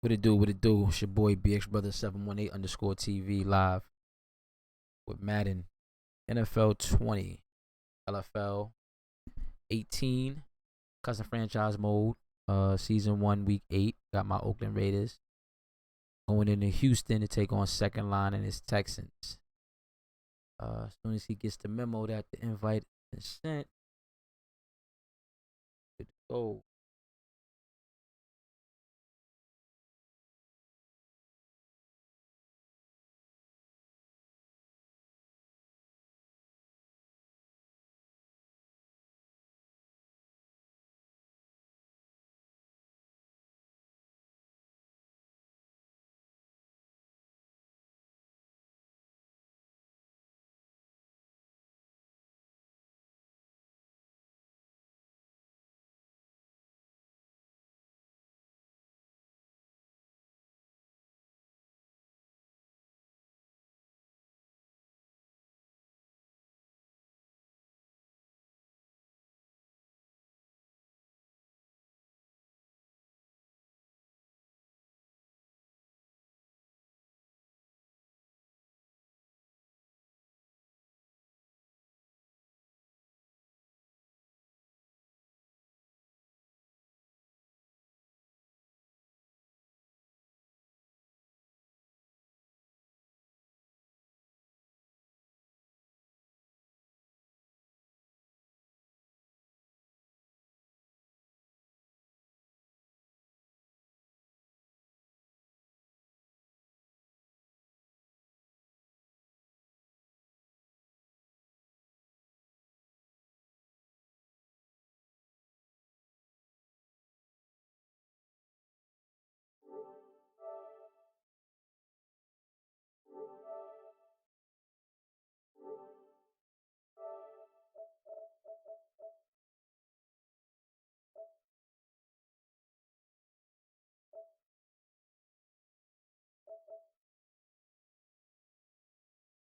What it do? What it do? It's your boy BX Brother 718 underscore TV live with Madden, NFL 20, LFL 18, custom franchise mode, season 1, week 8. Got my Oakland Raiders going into Houston to take on second line and his Texans. As soon as he gets the memo that the invite is sent, good to go.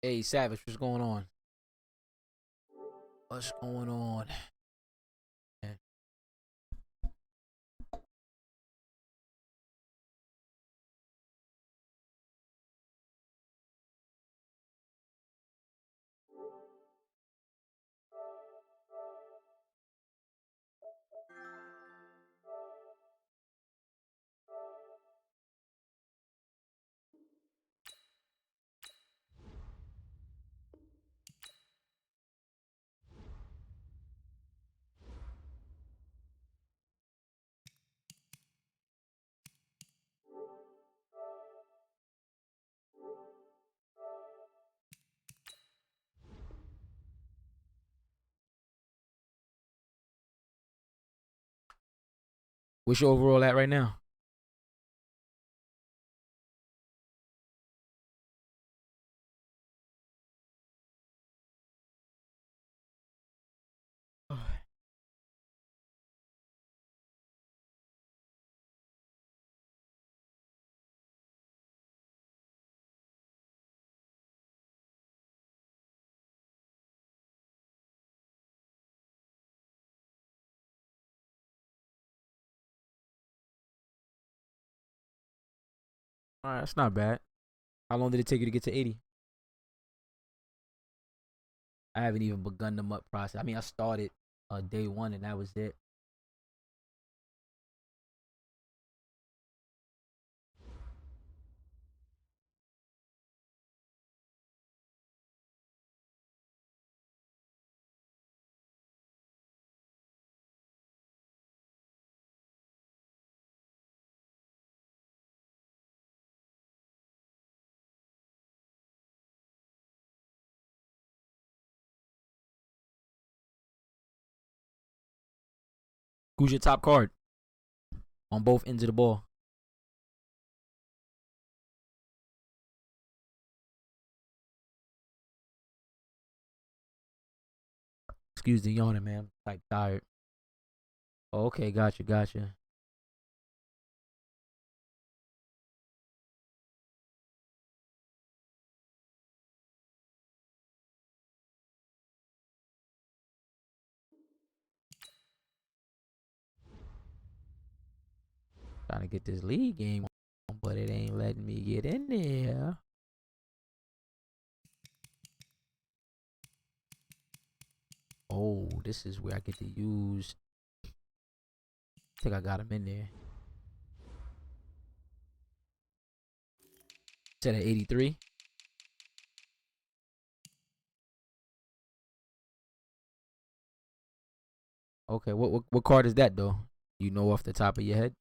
Hey, Savage, what's going on? What's going on? Man. What's your overall at right now? All right, that's not bad. How long did it take you to get to 80? I haven't even begun the MUT process. I mean, I started day one and that was it. Who's your top card on both ends of the ball? Excuse the yawning, man. I'm like tired. Oh, okay, gotcha. Trying to get this league game. But it ain't letting me get in there. Oh, this is where I get to use. I think I got him in there. Set at 83. Okay, what card is that though? You know off the top of your head?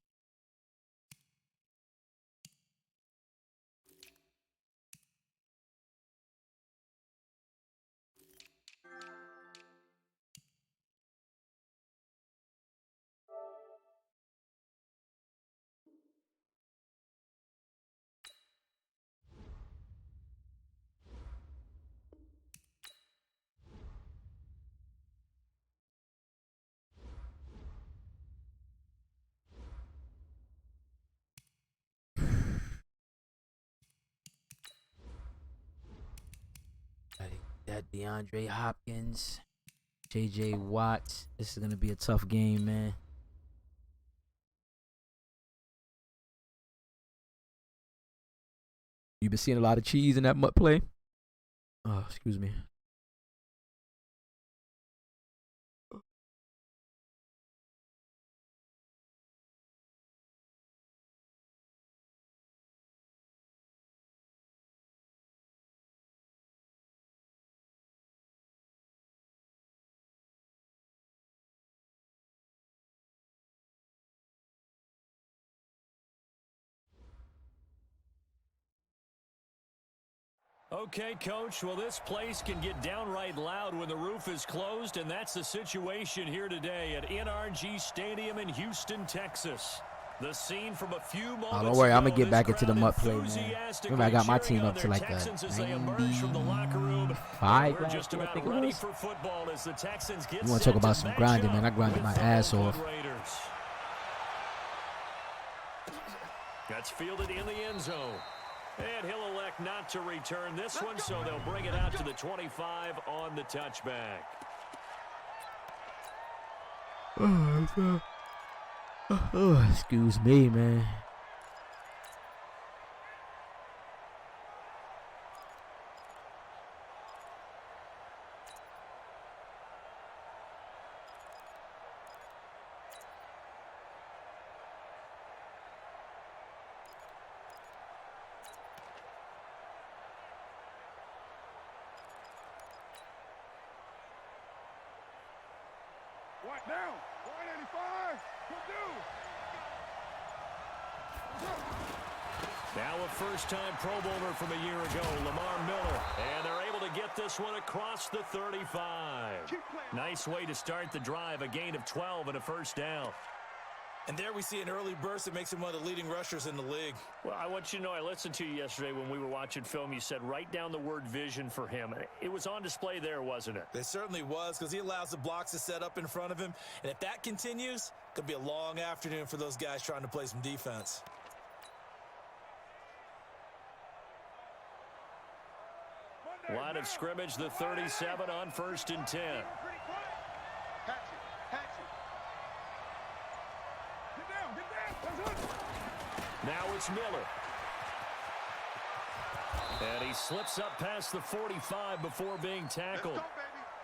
That DeAndre Hopkins, J.J. Watt. This is gonna be a tough game, man. You been seeing a lot of cheese in that MUT play? Oh, excuse me. Okay, Coach, well, this place can get downright loud when the roof is closed, and that's the situation here today at NRG Stadium in Houston, Texas. The scene from a few moments Oh, don't worry, I'm going to get ago, back into the MUT play, man. Remember, I got my team up to like a 95 We're just last year, I about think it ready was. for football as the Texans get You want to talk about some grinding, man. I grinded my ass off. That's fielded in the end zone. And he'll elect not to return this one, so they'll bring it out to the 25 on the touchback. Oh, excuse me, man. Right down. 185. Now a first-time Pro Bowler from a year ago, Lamar Miller. And they're able to get this one across the 35. Nice way to start the drive, a gain of 12 and a first down. And there we see an early burst that makes him one of the leading rushers in the league. Well, I want you to know, I listened to you yesterday when we were watching film. You said write down the word vision for him. It was on display there, wasn't it? It certainly was, because he allows the blocks to set up in front of him. And if that continues, it could be a long afternoon for those guys trying to play some defense. Line of scrimmage, the 37 on 1st and 10. Now it's Miller. And he slips up past the 45 before being tackled.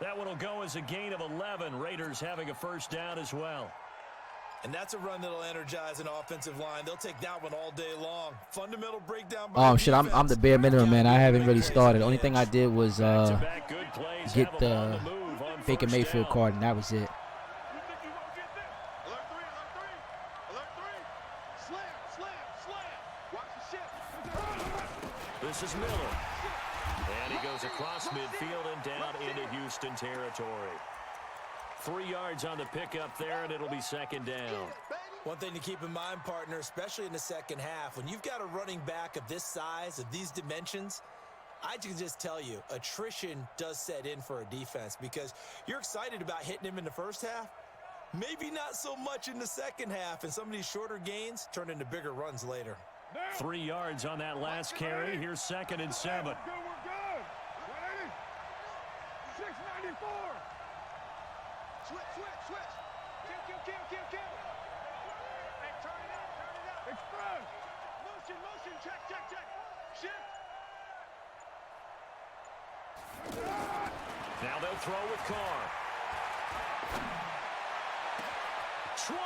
That one will go as a gain of 11. Raiders having a first down as well. And that's a run that'll energize an offensive line. They'll take that one all day long. Fundamental breakdown by Oh, shit, I'm the bare minimum, man. I haven't really started. The only thing I did was get the Baker Mayfield card, and that was it. This is Miller. And he goes across midfield and down into Houston territory. 3 yards on the pickup there, and it'll be second down. One thing to keep in mind, partner, especially in the second half, when you've got a running back of this size, of these dimensions, I can just tell you, attrition does set in for a defense because you're excited about hitting him in the first half. Maybe not so much in the second half, and some of these shorter gains turn into bigger runs later. 3 yards on that last carry. Here's 2nd and 7. We're good. 694. Switch. Kill. Hey, turn it up. Express. Now they'll throw with Carr. 20.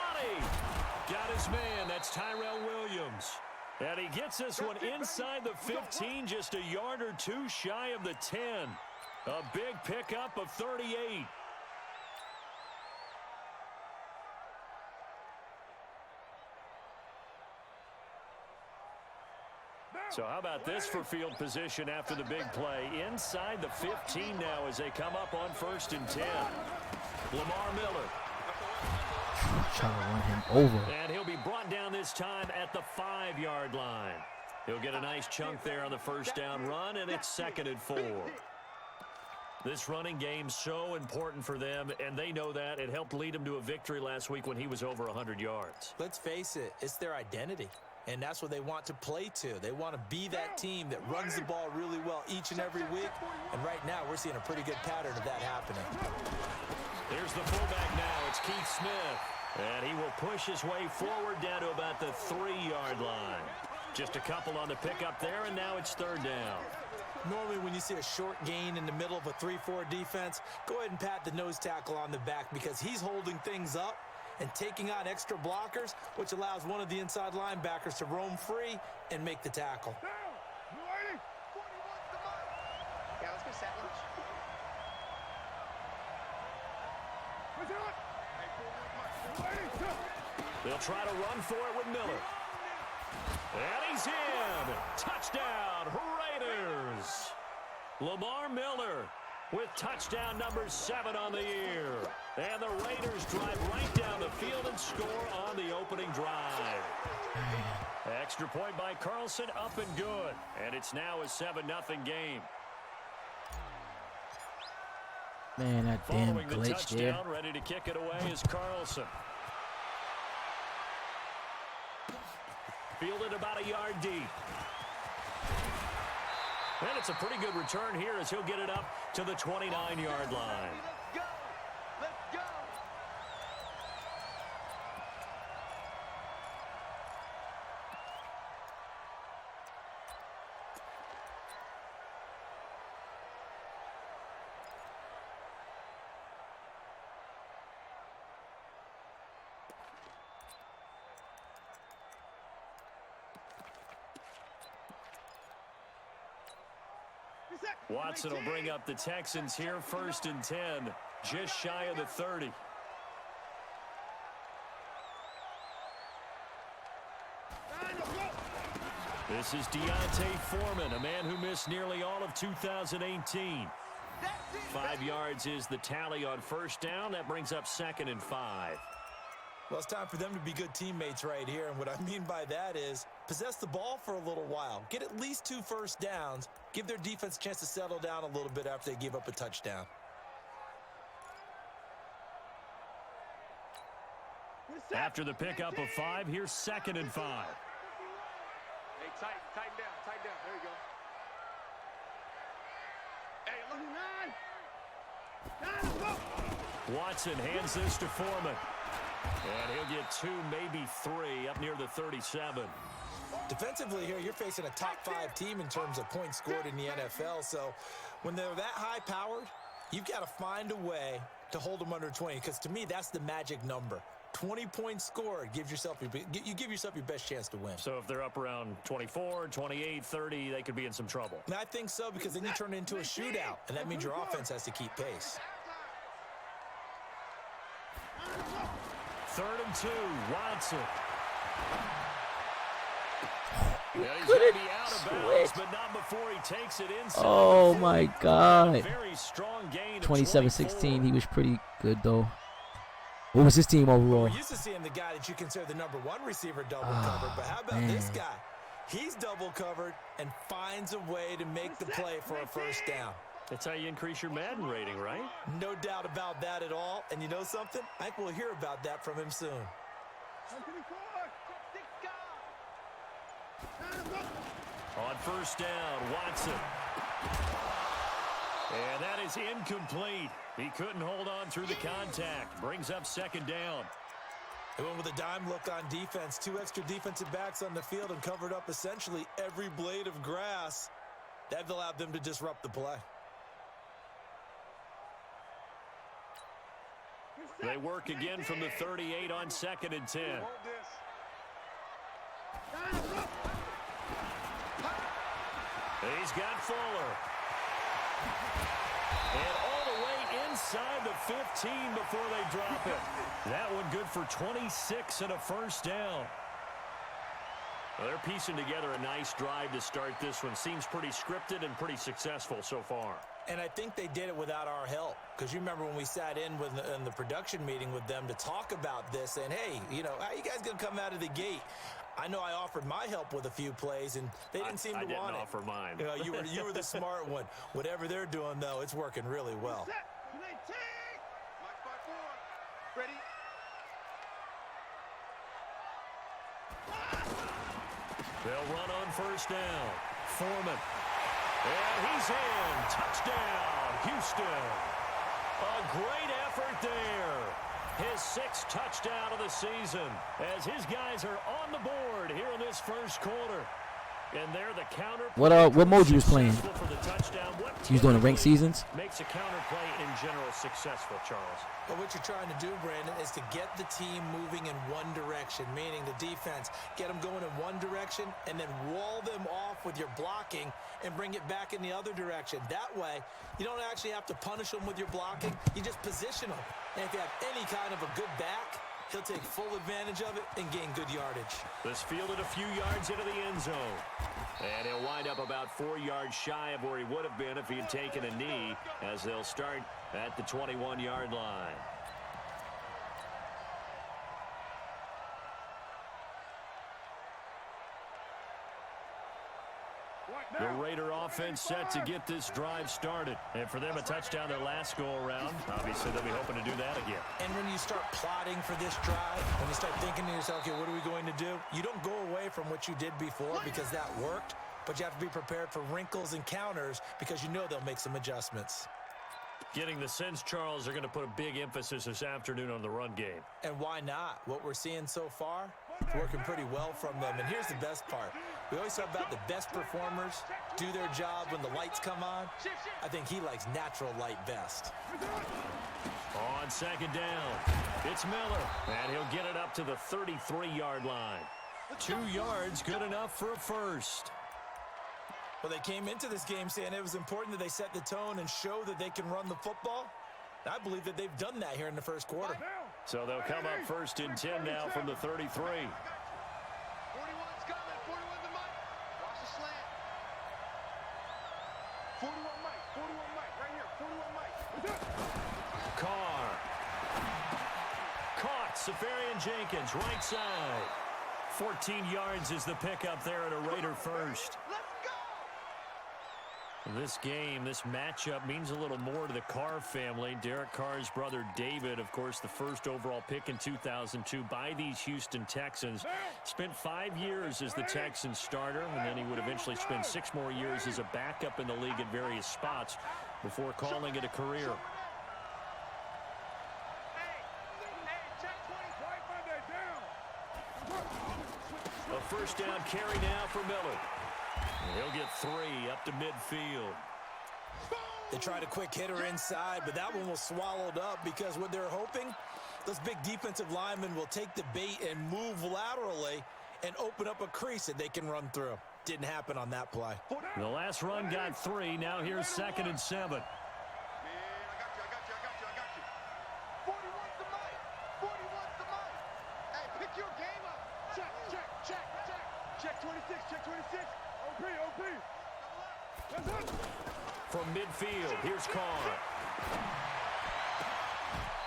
Got his man. That's Tyrell Williams. And he gets this one inside the 15, just a yard or two shy of the 10. A big pickup of 38. So how about this for field position after the big play? Inside the 15 now as they come up on 1st and 10. Lamar Miller. Trying to run him over. And he'll be brought down this time at the 5-yard line. He'll get a nice chunk there on the first down run, and it's 2nd and 4. This running game so important for them, and they know that. It helped lead them to a victory last week when he was over 100 yards. Let's face it, it's their identity. And that's what they want to play to. They want to be that team that runs the ball really well each and every week. And right now, we're seeing a pretty good pattern of that happening. There's the fullback now. It's Keith Smith. And he will push his way forward down to about the 3-yard line. Just a couple on the pickup there, and now it's 3rd down. Normally, when you see a short gain in the middle of a 3-4 defense, go ahead and pat the nose tackle on the back because he's holding things up and taking on extra blockers, which allows one of the inside linebackers to roam free and make the tackle. Yeah, let's go set lunch. They'll try to run for it with Miller. And he's in. Touchdown, Raiders. Lamar Miller with touchdown number 7 on the year. And the Raiders drive right down the field and score on the opening drive. Extra point by Carlson, up and good. And it's now a 7-0 game. Man, that damn Following the glitch touchdown, there. ready to kick it away is Carlson. Fielded about a yard deep. And it's a pretty good return here as he'll get it up to the 29-yard line. Let's go. Let's go. Watson will bring up the Texans here, 1st and 10, just shy of the 30. This is Deontay Foreman, a man who missed nearly all of 2018. 5 yards is the tally on 1st down. That brings up 2nd and 5. Well, it's time for them to be good teammates right here. And what I mean by that is possess the ball for a little while. Get at least 2 first downs. Give their defense a chance to settle down a little bit after they give up a touchdown. After the pickup of 5, here's 2nd and 5. Hey, tighten down. There you go. Hey, look, 9. Watson hands this to Foreman. And he'll get 2, maybe 3, up near the 37. Defensively here, you're facing a top 5 team in terms of points scored in the NFL. So when they're that high-powered, you've got to find a way to hold them under 20. Because to me, that's the magic number. 20 points scored, you give yourself your best chance to win. So if they're up around 24, 28, 30, they could be in some trouble. And I think so, because then you turn it into a shootout, and that means your offense has to keep pace. 3rd and 2, Watson. Yeah, he's going to be out of bounds, but not before he takes it inside. Oh my God. Very strong gain. 27-16. He was pretty good though. What was his team overall? We're used to seeing the guy that you consider the number 1 receiver double covered, but how about this guy? He's double covered and finds a way to make the play for a first down. That's how you increase your Madden rating, right? No doubt about that at all. And you know something? I think we'll hear about that from him soon. On 1st down, Watson. And that is incomplete. He couldn't hold on through the contact. Brings up 2nd down. They went with a dime look on defense. 2 extra defensive backs on the field and covered up essentially every blade of grass. That allowed them to disrupt the play. They work again from the 38 on 2nd and 10. He's got Fuller. And all the way inside the 15 before they drop it. That one good for 26 and a first down. Well, they're piecing together a nice drive to start this one. Seems pretty scripted and pretty successful so far. And I think they did it without our help. Because you remember when we sat in the production meeting with them to talk about this, and hey, you know, how you guys going to come out of the gate? I know I offered my help with a few plays, and they didn't seem to want it. I didn't offer mine. You know, you were the smart one. Whatever they're doing, though, it's working really well. Ready? They'll run on first down. Foreman. And he's in. Touchdown, Houston. A great effort there. His 6th touchdown of the season as his guys are on the board here in this first quarter. And there the counter. What mode you was playing? For the touchdown. What You was doing the ranked seasons? makes a counter play in general successful, Charles? But what you're trying to do, Brandon, is to get the team moving in one direction, meaning the defense, get them going in one direction and then wall them off with your blocking and bring it back in the other direction. That way, you don't actually have to punish them with your blocking. You just position them. And if you have any kind of a good back, he'll take full advantage of it and gain good yardage. This fielded a few yards into the end zone. And he'll wind up about 4 yards shy of where he would have been if he had taken a knee, as they'll start at the 21-yard line. The Raider offense set to get this drive started. And for them, a touchdown their last go-around. Obviously, they'll be hoping to do that again. And when you start plotting for this drive, when you start thinking to yourself, okay, what are we going to do? You don't go away from what you did before because that worked, but you have to be prepared for wrinkles and counters because you know they'll make some adjustments. Getting the sense, Charles, they're going to put a big emphasis this afternoon on the run game. And why not? What we're seeing so far, it's working pretty well from them. And here's the best part. We always talk about the best performers do their job when the lights come on. I think he likes natural light best. On 2nd down, it's Miller, and he'll get it up to the 33-yard line. 2 yards, good enough for a first. Well, they came into this game saying it was important that they set the tone and show that they can run the football. I believe that they've done that here in the first quarter. So they'll come up 1st and 10 now from the 33. 41's coming. 41 the Mike. Watch the slant. 41 Mike. 41 Mike. Right here. 41 Mike. Carr. Caught. Safarian Jenkins, right side. 14 yards is the pickup there at a Raider first. Let's go. This game, this matchup means a little more to the Carr family. Derek Carr's brother David, of course, the first overall pick in 2002 by these Houston Texans. Spent 5 years as the Texans starter, and then he would eventually spend 6 more years as a backup in the league at various spots before calling it a career. A first down carry now for Miller. He'll get 3 up to midfield. They tried a quick hitter inside, but that one was swallowed up because what they're hoping, those big defensive linemen will take the bait and move laterally and open up a crease that they can run through. Didn't happen on that play. The last run got 3. Now here's 2nd and 7. Man, I got you. 41's the Mike. 41's the Mike. Hey, pick your game up. Check 26. Check 26. OP. From midfield, here's Carr.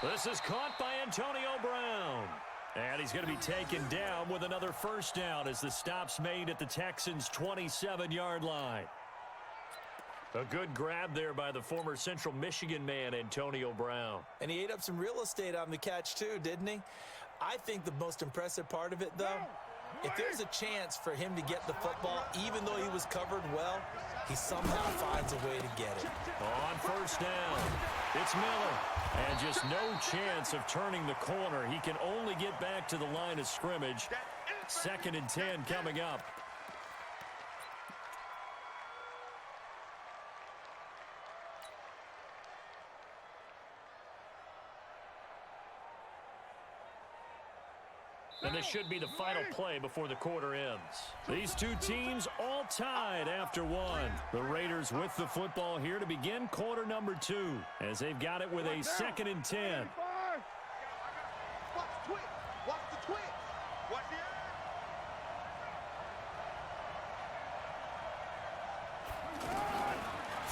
This is caught by Antonio Brown. And he's going to be taken down with another first down as the stop's made at the Texans' 27-yard line. A good grab there by the former Central Michigan man, Antonio Brown. And he ate up some real estate on the catch too, didn't he? I think the most impressive part of it, though, if there's a chance for him to get the football, even though he was covered well, he somehow finds a way to get it. On first down, it's Miller. And just no chance of turning the corner. He can only get back to the line of scrimmage. 2nd and 10 coming up. And this should be the final play before the quarter ends. These two teams all tied after one. The Raiders with the football here to begin quarter number 2, as they've got it with a 2nd and 10. Watch the twitch. Watch the twitch. Watch the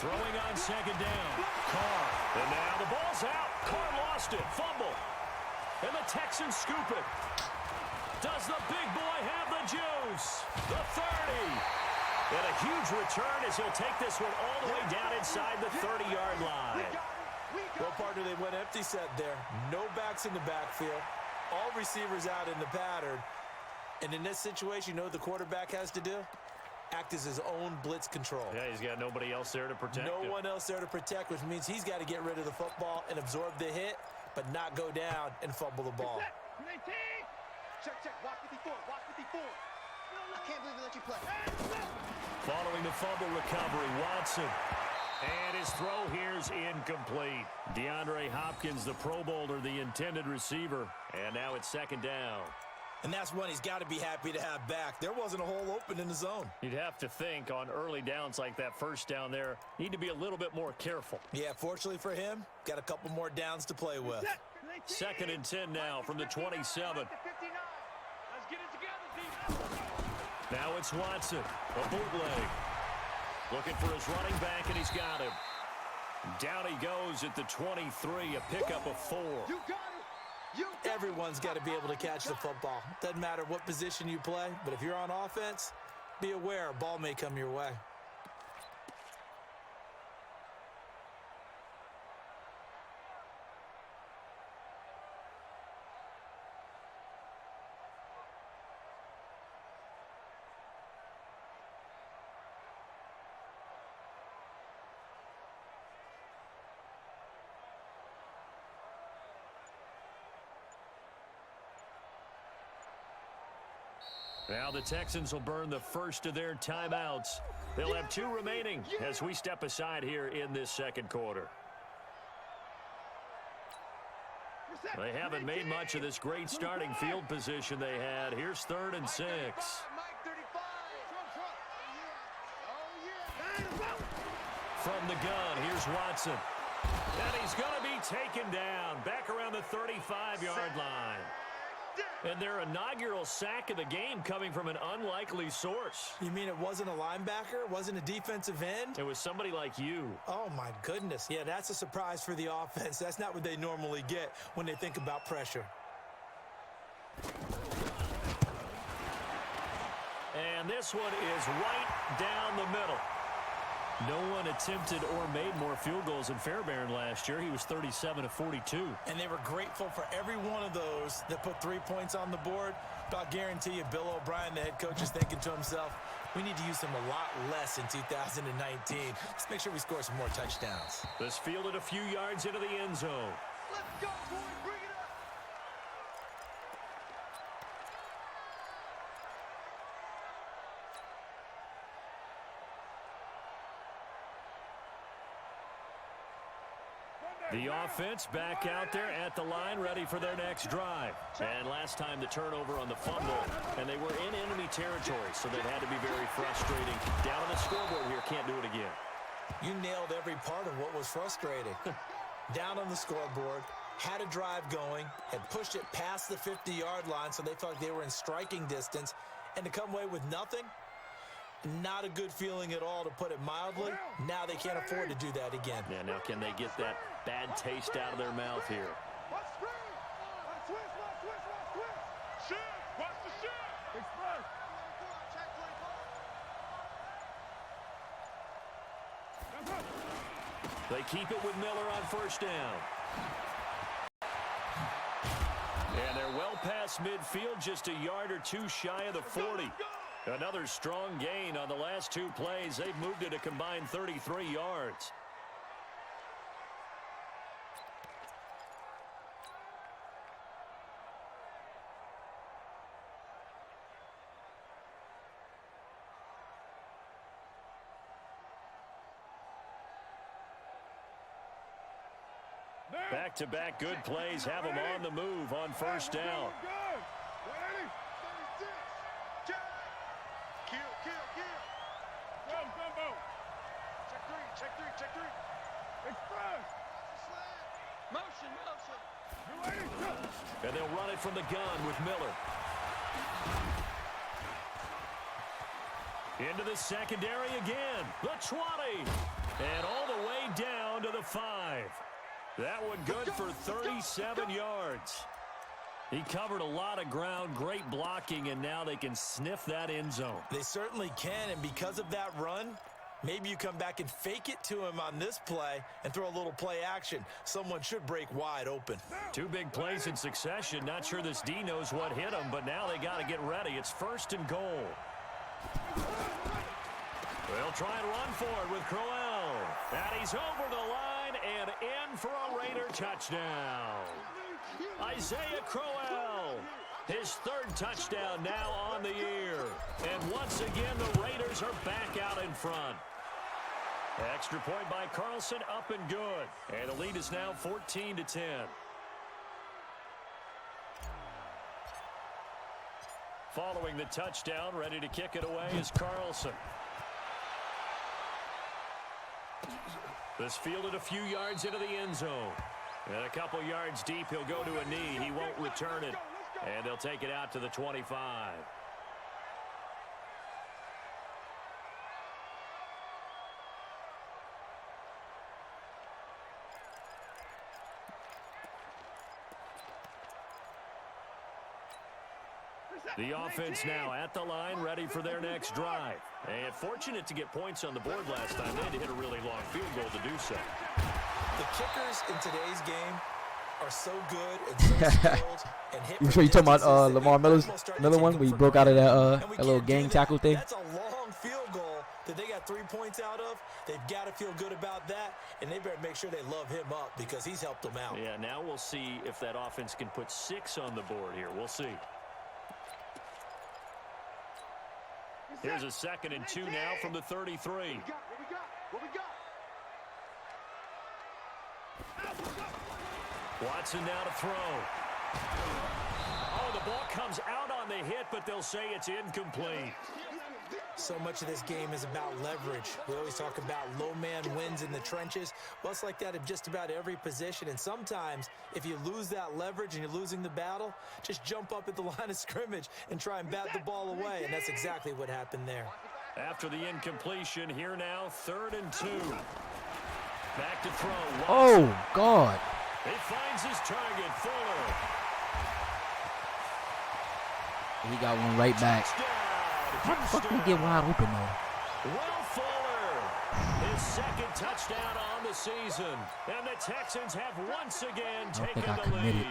Throwing on 2nd down. Carr. And now the ball's out. Carr lost it. Fumble. And the Texans scoop it. Does the big boy have the juice? The 30. And a huge return as he'll take this one all the way down inside the 30-yard line. Well, partner, they went empty set there. No backs in the backfield. All receivers out in the pattern. And in this situation, you know what the quarterback has to do? Act as his own blitz control. Yeah, he's got nobody else there to protect him. No one else there to protect, which means he's got to get rid of the football and absorb the hit, but not go down and fumble the ball. Check, check. Watch 54. Watch 54. I can't believe they let you play. Following the fumble recovery, Watson. And his throw here's incomplete. DeAndre Hopkins, the Pro Bowler, the intended receiver. And now it's 2nd down. And that's one he's got to be happy to have back. There wasn't a hole open in the zone. You'd have to think on early downs like that first down there, need to be a little bit more careful. Yeah, fortunately for him, got a couple more downs to play with. 2nd and 10 now from the 27. Let's get it together, D. Now it's Watson, a bootleg. Looking for his running back, and he's got him. Down he goes at the 23, a pickup of 4. You got it. Everyone's got to be able to catch the football. Doesn't matter what position you play, but if you're on offense, be aware a ball may come your way. Now the Texans will burn the first of their timeouts. They'll have 2 remaining as we step aside here in this 2nd quarter. They haven't made much of this great starting field position they had. Here's 3rd and 6. From the gun, here's Watson. And he's going to be taken down back around the 35-yard line. And their inaugural sack of the game coming from an unlikely source. You mean it wasn't a linebacker? It wasn't a defensive end? It was somebody like you. Oh, my goodness. Yeah, that's a surprise for the offense. That's not what they normally get when they think about pressure. And this one is right down the middle. No one attempted or made more field goals than Fairbairn last year. He was 37 of 42. And they were grateful for every one of those that put 3 points on the board. But I'll guarantee you, Bill O'Brien, the head coach, is thinking to himself, we need to use him a lot less in 2019. Let's make sure we score some more touchdowns. This fielded a few yards into the end zone. Let's go, boy. Bring it up. The offense back out there at the line, ready for their next drive. And last time the turnover on the fumble, and they were in enemy territory, so that had to be very frustrating. Down on the scoreboard here, can't do it again. You nailed every part of what was frustrating. Down on the scoreboard, had a drive going, had pushed it past the 50-yard line, so they felt like they were in striking distance, and to come away with nothing, not a good feeling at all, to put it mildly. Now they can't afford to do that again. Yeah, now can they get that bad taste out of their mouth here? Watch the screen. Watch switch, watch switch, watch switch. Shift. Watch the shift. Express. Check 24. They keep it with Miller on first down. And they're well past midfield, just a yard or 2 shy of the 40. Another strong gain on the last 2 plays. They've moved it a combined 33 yards. Back-to-back good plays have them on the move on first down. Check three. Express. Motion. And they'll run it from the gun with Miller. Into the secondary again. The 20. And all the way down to the 5. That one good for 37 yards. He covered a lot of ground, great blocking, and now they can sniff that end zone. They certainly can, and because of that run, maybe you come back and fake it to him on this play and throw a little play action. Someone should break wide open. 2 big plays in succession. Not sure this D knows what hit him, but now they got to get ready. It's 1st and goal. They'll try and run for it with Crowell. And he's over the line and in for a Raider touchdown. Isaiah Crowell, his 3rd touchdown now on the year. And once again, the Raiders are back out in front. Extra point by Carlson, up and good. And the lead is now 14-10. Following the touchdown, ready to kick it away is Carlson. This fielded a few yards into the end zone. And a couple yards deep, he'll go to a knee. He won't return it. And they'll take it out to the 25. The offense now at the line, ready for their next drive. And fortunate to get points on the board last time. They had to hit a really long field goal to do so. The kickers in today's game are so good and so skilled. And hit You sure you talking about distances Lamar that we Miller's almost start to another take one them where he for broke out of granted. that And we little can't do gang that. tackle thing? That's a long field goal that they got 3 points out of. They've got to feel good about that, and they better make sure they love him up because he's helped them out. Yeah, now we'll see if that offense can put 6 on the board here. We'll see. Here's a 2nd and 2 now from the 33. What we got? Watson now to throw. Oh, the ball comes out on the hit, but they'll say it's incomplete. So much of this game is about leverage. We always talk about low man wins in the trenches. Well, it's like that in just about every position. And sometimes, if you lose that leverage and you're losing the battle, just jump up at the line of scrimmage and try and bat the ball away. And that's exactly what happened there. After the incompletion, here now, 3rd and 2. Back to throw. Watson. Oh, God. He finds his target, Fuller. He got one right back. How the fuck did he get wide open, though? Will Fuller, his 2nd touchdown on the season. And the Texans have once again taken the lead.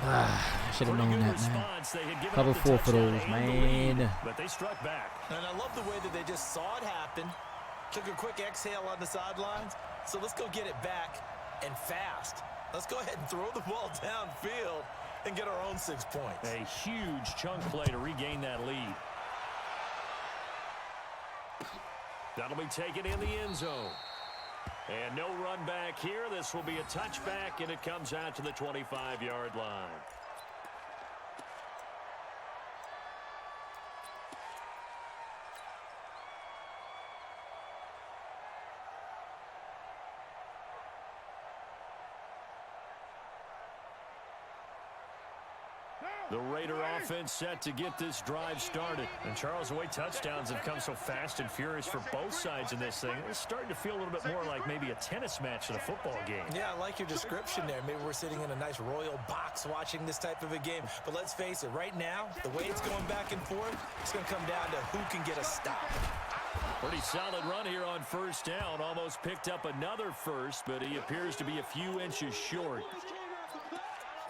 I should have known that, man. They had given Cover up the 4 for touchdown those, and the man. lead, but they struck back. And I love the way that they just saw it happen, took a quick exhale on the sidelines. So let's go get it back and fast. Let's go ahead and throw the ball downfield and get our own 6 points. A huge chunk play to regain that lead. That'll be taken in the end zone. And no run back here. This will be a touchback, and it comes out to the 25-yard line. The Raider offense set to get this drive started. And Charles, the way touchdowns have come so fast and furious for both sides in this thing, it's starting to feel a little bit more like maybe a tennis match than a football game. Yeah, I like your description there. Maybe we're sitting in a nice royal box watching this type of a game. But let's face it, right now, the way it's going back and forth, it's going to come down to who can get a stop. Pretty solid run here on first down. Almost picked up another first, but he appears to be a few inches short.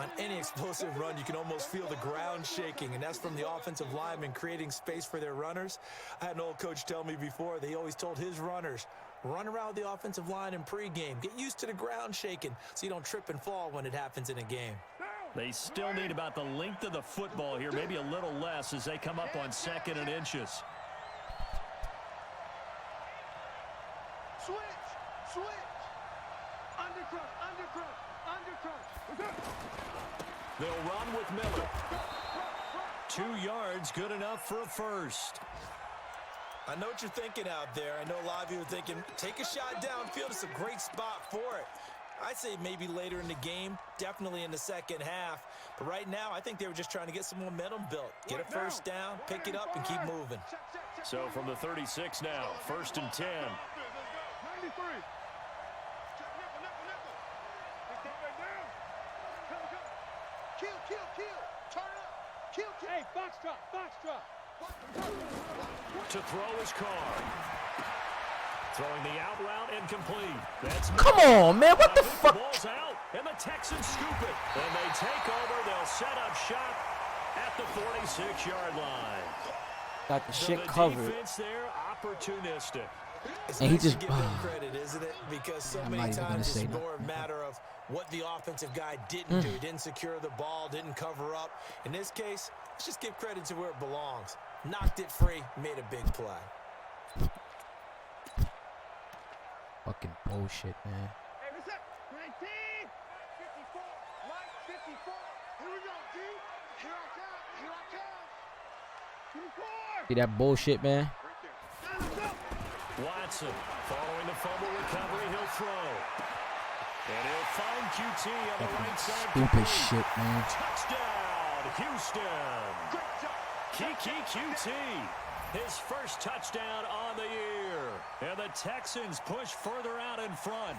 On any explosive run, you can almost feel the ground shaking, and that's from the offensive linemen creating space for their runners. I had an old coach tell me before, they always told his runners, run around with the offensive line in pregame. Get used to the ground shaking so you don't trip and fall when it happens in a game. They still need about the length of the football here, maybe a little less as they come up on 2nd and inches. Switch. Undercrush. They'll run with Miller. 2 yards, good enough for a first. I know what you're thinking out there. I know a lot of you are thinking, take a shot downfield. It's a great spot for it. I'd say maybe later in the game, definitely in the second half. But right now, I think they were just trying to get some momentum built. Get a first down, pick it up, and keep moving. So from the 36 now, 1st and 10. 93. Kill. Turn up. Kill. Hey, Foxtrot. To throw his car. Throwing the out route incomplete. That's Come on, man. What the The fuck? ball's out, and the Texans scoop it. And they take over. They'll set up shop at the 46-yard line. Got the So shit the covered. defense there, opportunistic. It's And he nice to just- give them credit, isn't it? Because so I'm many not even gonna times say it's more a nothing. matter of what the offensive guy didn't do. Didn't secure the ball, didn't cover up. In this case, let's just give credit to where it belongs. Knocked it free, made a big play. Fucking bullshit, man. Hey, what's up? 19. 54. Mike, 54. Here we go, G. Here I come. 24. See that bullshit, man? Watson following the fumble recovery. He'll throw. And he'll find QT on the right side. Stupid shit, man. Touchdown, Houston. Great job. Kiki QT. His first touchdown on the year. And the Texans push further out in front.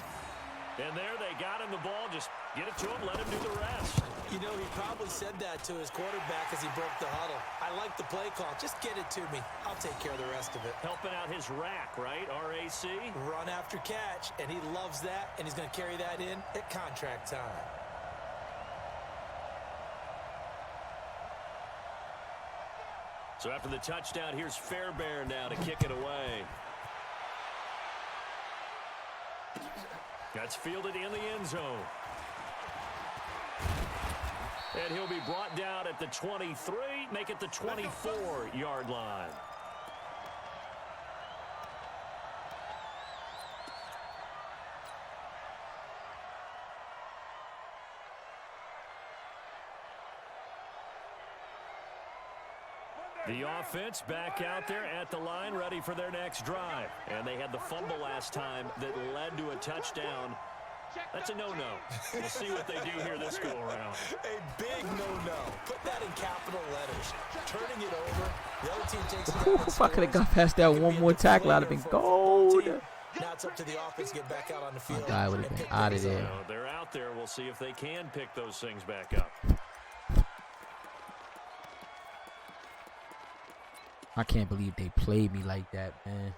And there they got him the ball. Just get it to him, let him do the rest. You know, he probably said that to his quarterback as he broke the huddle. I like the play call. Just get it to me. I'll take care of the rest of it. Helping out his rack, right? RAC. Run after catch, and he loves that, and he's going to carry that in at contract time. So after the touchdown, here's Fairbairn now to kick it away. That's fielded in the end zone. And he'll be brought down at the 23, make it the 24-yard line. The offense back out there at the line, ready for their next drive. And they had the fumble last time that led to a touchdown. That's a no-no. We'll see what they do here this go-around. A big no-no. Put that in capital letters. Turning it over. The other team takes it. Ooh, if I could have got past that one more tackle, I'd have been gold. Now it's up to the offense to get back out on the field. My guy would have and been pick out of things up. there. So they're out there. We'll see if they can pick those things back up. I can't believe they played me like that, man.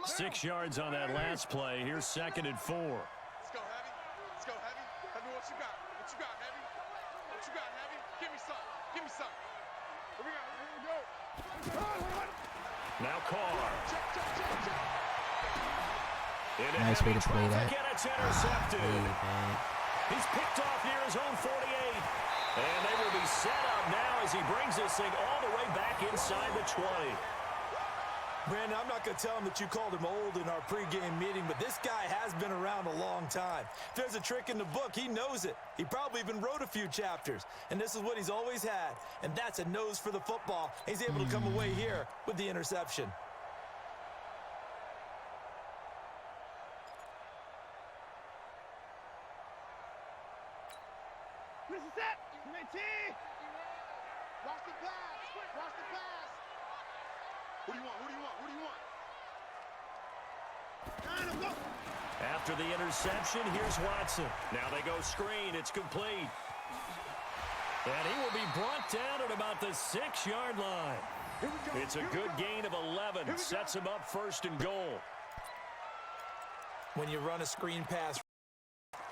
6 yards on that last play. Here's 2nd and 4. Let's go, Heavy. Let's go, Heavy. Tell me what you got. What you got, Heavy? What you got, Heavy? Give me some. Give me some. Here we go. Now Carr. Into Nice way heavy to play traffic, that. and it's intercepted. Hey, man. He's picked off near his own 48. And they will be set up now as he brings this thing all the way back inside the 20. Brandon, I'm not going to tell him that you called him old in our pregame meeting, but this guy has been around a long time. If there's a trick in the book, he knows it. He probably even wrote a few chapters, and this is what he's always had, and that's a nose for the football. He's able to come away here with the interception. This is it. 19. Watch the pass. Watch the pass. Who do you want? Who do you want? Who do you want? After the interception, here's Watson. Now they go screen. It's complete. And he will be brought down at about the 6-yard line. It's a good gain of 11. Sets him up 1st and goal. when you run a screen pass,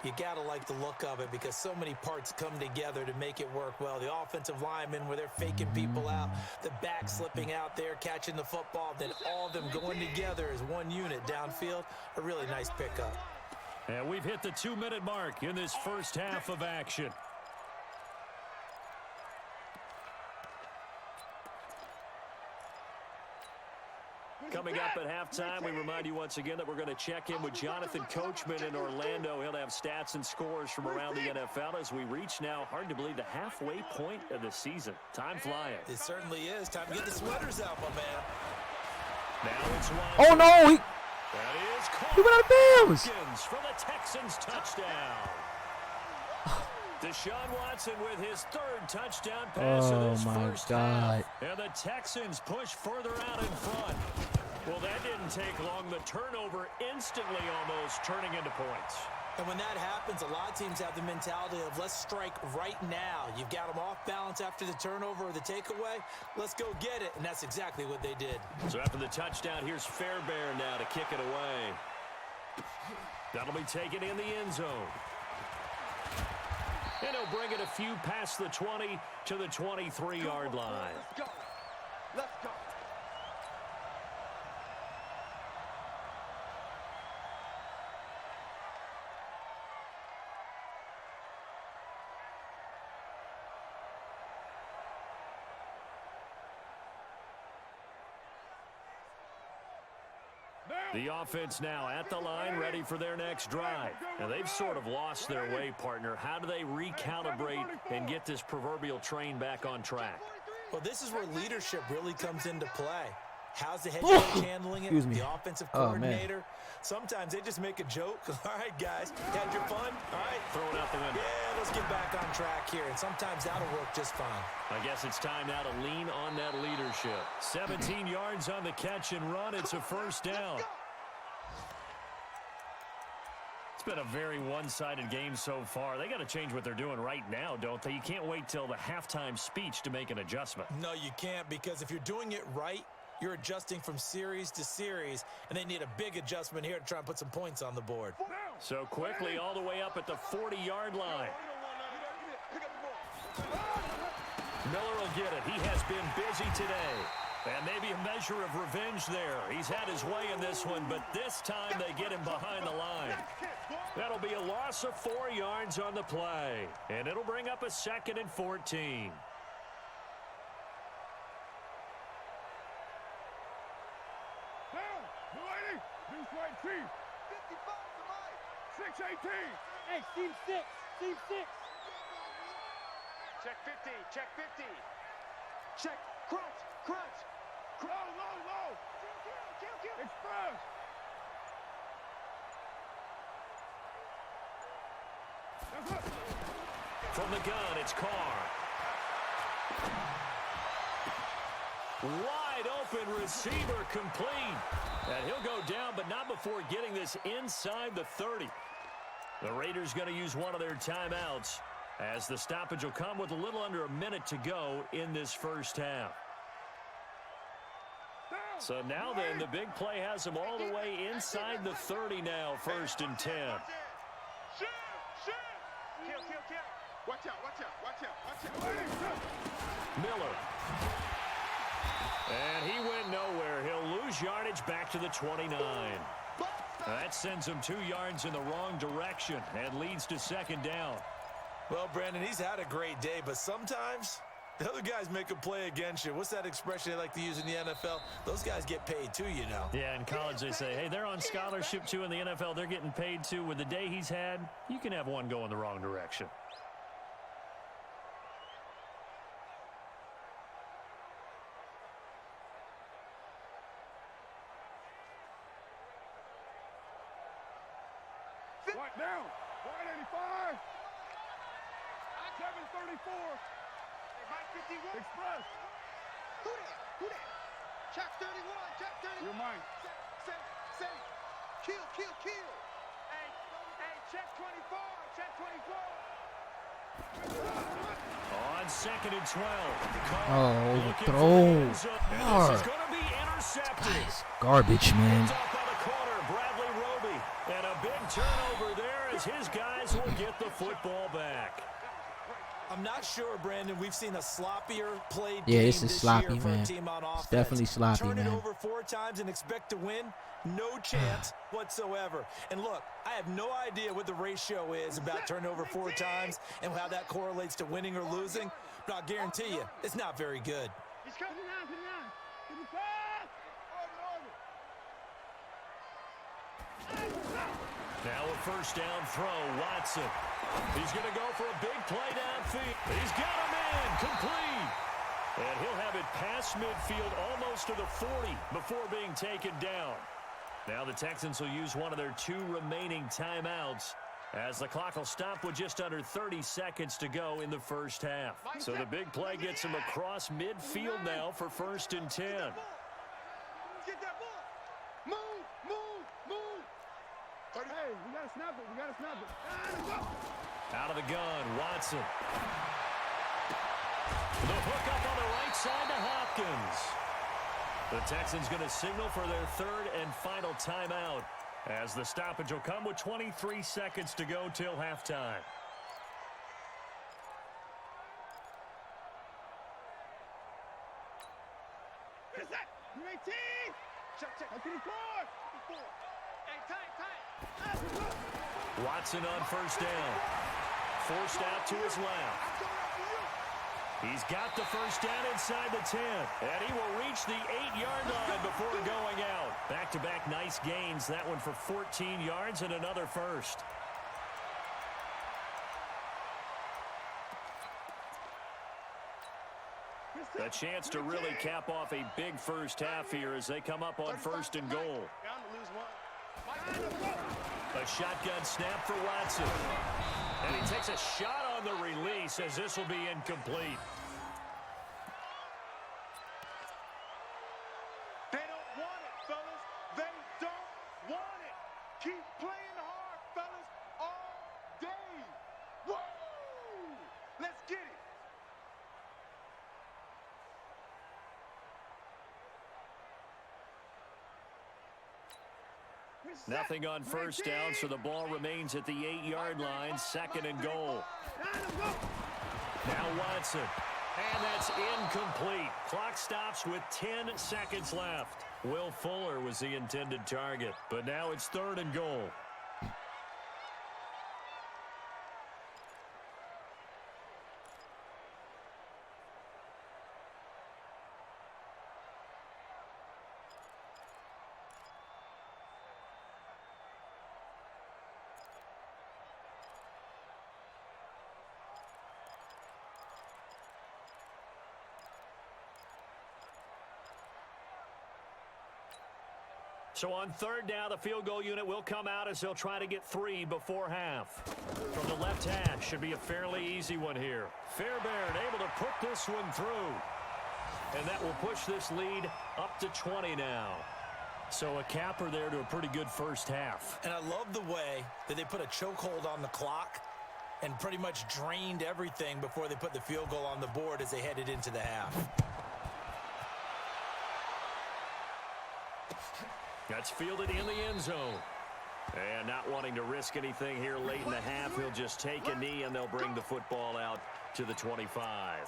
you got to like the look of it because so many parts come together to make it work well. The offensive linemen, where they're faking people out, the back slipping out there, catching the football, then all of them going together as one unit downfield. A really nice pickup. And we've hit the 2-minute mark in this first half of action. Coming up at halftime, we remind you once again that we're going to check in with Jonathan Coachman in Orlando. He'll have stats and scores from around the NFL as we reach now, hard to believe, the halfway point of the season. Time flying. It certainly is. Time to get the sweaters out, my man. Now it's one. Oh, no. That is He went out of bounds. For the Texans touchdown. Deshaun Watson with his third touchdown pass of this first half. And the Texans push further out in front. Well, that didn't take long. The turnover instantly almost turning into points. And when that happens, a lot of teams have the mentality of let's strike right now. You've got them off balance after the turnover or the takeaway. Let's go get it. And that's exactly what they did. So after the touchdown, here's Fairbairn now to kick it away. That'll be taken in the end zone. And he'll bring it a few past the 20 to the 23-yard line. Let's go. Let's go. The offense now at the line, ready for their next drive. And they've sort of lost their way, partner. How do they recalibrate and get this proverbial train back on track? Well, this is where leadership really comes into play. How's the head coach handling it? The offensive coordinator? Sometimes they just make a joke. All right, guys, had your fun? All right. Throw it out the window. Yeah, let's get back on track here. And sometimes that'll work just fine. I guess it's time now to lean on that leadership. 17 yards on the catch and run. It's a first down. It's been a very one-sided game so far. They got to change what they're doing right now, don't they? You can't wait till the halftime speech to make an adjustment. No, you can't, because if you're doing it right, you're adjusting from series to series, and they need a big adjustment here to try and put some points on the board. So quickly all the way up at the 40-yard line. Miller will get it. He has been busy today. And maybe a measure of revenge there. He's had his way in this one, but this time they get him behind the line. That'll be a loss of 4 yards on the play. And it'll bring up a 2nd and 14. Deuce White Chief. 55 to Mike. 618. Hey, team 6. Team 6. Check 50. Check 50. Check. Crunch. Crunch. Low. Kill. Express. From the gun, it's Carr. Wide open receiver complete. And he'll go down, but not before getting this inside the 30. The Raiders going to use one of their timeouts as the stoppage will come with a little under a minute to go in this first half. So now then, the big play has them all the way inside the 30 now, 1st and 10. Shoot. Kill. Watch out. Miller. And he went nowhere. He'll lose yardage back to the 29. That sends him 2 yards in the wrong direction and leads to 2nd down. Well, Brandon, he's had a great day, but sometimes the other guys make a play against you. What's that expression they like to use in the NFL? Those guys get paid too, you know. Yeah, in college they say, hey, they're on scholarship too. In the NFL, they're getting paid too. With the day he's had, you can have one go in the wrong direction. Right down. 185. 734. Mike 51. Express. Who that? Check 31. Check 31. You're mine. Say. Kill. Hey, check 24. Check 24. On 2nd and 12. Throw. This is going to be intercepted. Guys, garbage, man. Up on the corner, Bradley Roby. And a his guys will get the football back. I'm not sure, Brandon. We've seen a sloppier played Yeah, game this is sloppy, year for man. a team on offense. It's definitely sloppy, Turn man. it over 4 times and expect to win? No chance whatsoever. And look, I have no idea what the ratio is about turnover 4 times and how that correlates to winning or losing, but I'll guarantee you, it's not very good. He's coming down, coming down. Give me pass. Now a first down throw, Watson. He's going to go for a big play downfield. He's got him in, complete. And he'll have it past midfield almost to the 40 before being taken down. Now the Texans will use one of their 2 remaining timeouts as the clock will stop with just under 30 seconds to go in the first half. So the big play gets him across midfield now for 1st and 10. Get that ball. Move, move, move. Hey, we got to snap it. We got to snap it. Let's go. Out of the gun, Watson. The hook up on the right side to Hopkins. The Texans going to signal for their 3rd and final timeout as the stoppage will come with 23 seconds to go till halftime. Where's that? You 18. Check. Up to the 4. Hey, tight. Watson on first down. Forced out to his left. He's got the first down inside the 10. And he will reach the 8-yard line before going out. Back-to-back nice gains. That one for 14 yards and another first. A chance to really cap off a big first half here as they come up on 1st and goal. A shotgun snap for Watson. And he takes a shot on the release as this will be incomplete. They don't want it, fellas. They don't want it. Keep playing hard, fellas, all day. Woo! Let's get it. Nothing on first down, so the ball remains at the 8-yard line, 2nd and goal. Now Watson. And that's incomplete. Clock stops with 10 seconds left. Will Fuller was the intended target, but now it's 3rd and goal. So on 3rd down, the field goal unit will come out as they'll try to get 3 before half. From the left hash, should be a fairly easy one here. Fairbairn able to put this one through. And that will push this lead up to 20 now. So a capper there to a pretty good first half. And I love the way that they put a chokehold on the clock and pretty much drained everything before they put the field goal on the board as they headed into the half. That's fielded in the end zone. And not wanting to risk anything here late in the half, he'll just take a knee and they'll bring the football out to the 25.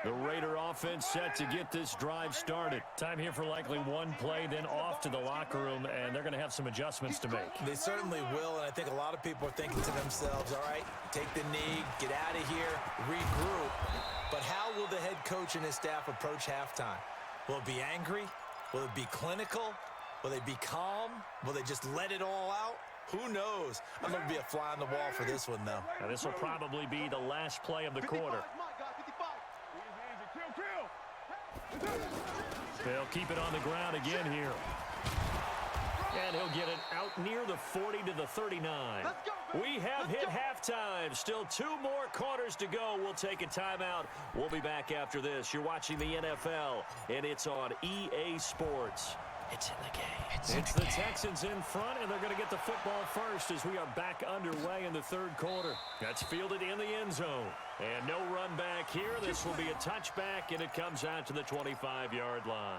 The Raider offense set to get this drive started. Time here for likely one play, then off to the locker room, and they're going to have some adjustments to make. They certainly will, and I think a lot of people are thinking to themselves, all right, take the knee, get out of here, regroup. But how will the head coach and his staff approach halftime? Will it be angry? Will it be clinical? Will they be calm? Will they just let it all out? Who knows? I'm going to be a fly on the wall for this one, though. Now, this will probably be the last play of the quarter. They'll keep it on the ground again here. And he'll get it out near the 40 to the 39. Let's go, We have hit halftime. Still 2 more quarters to go. We'll take a timeout. We'll be back after this. You're watching the NFL, and it's on EA Sports. It's in the game. It's the Texans in front, and they're going to get the football first as we are back underway in the third quarter. That's fielded in the end zone. And no run back here. This will be a touchback, and it comes out to the 25-yard line.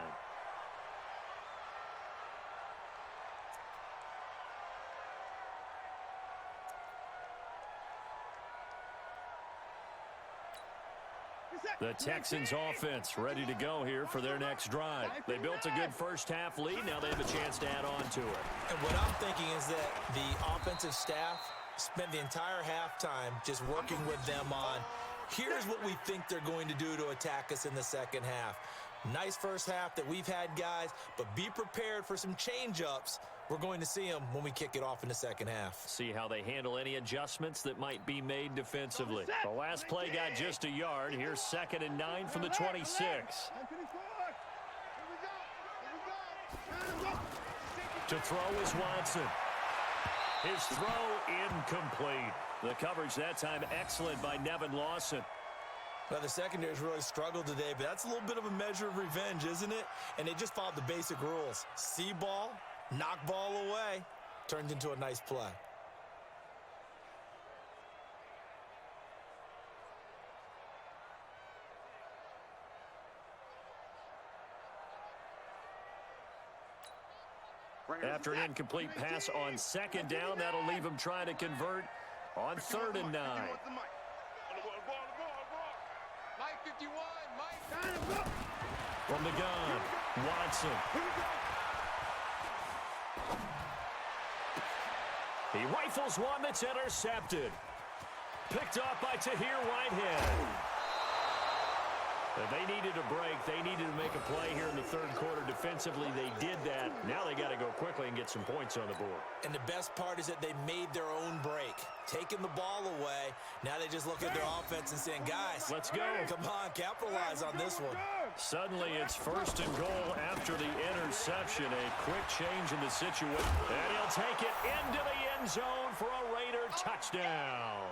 The Texans offense ready to go here for their next drive. They built a good first-half lead. Now they have a chance to add on to it. And what I'm thinking is that the offensive staff spent the entire halftime just working with them on, here's what we think they're going to do to attack us in the second half. Nice first half that we've had, guys, but be prepared for some change-ups. We're going to see them when we kick it off in the second half. See how they handle any adjustments that might be made defensively. The last play got just a yard. Here's 2nd and 9 from the 26. To throw is Watson. His throw incomplete. The coverage that time excellent by Nevin Lawson. Now, the secondary's really struggled today, but that's a little bit of a measure of revenge, isn't it? And they just followed the basic rules. See ball, knock ball away, turned into a nice play. After an incomplete pass on 2nd down, that'll leave him trying to convert on 3rd and 9. From the gun, Watson. He rifles one that's intercepted. Picked off by Tahir Whitehead. They needed a break. They needed to make a play here in the third quarter. Defensively, they did that. Now they got to go quickly and get some points on the board. And the best part is that they made their own break. Taking the ball away. Now they just look at their offense and saying, guys, let's go. Come on, capitalize on this one. Suddenly it's 1st and goal after the interception. A quick change in the situation. And he'll take it into the end zone for a Raider touchdown.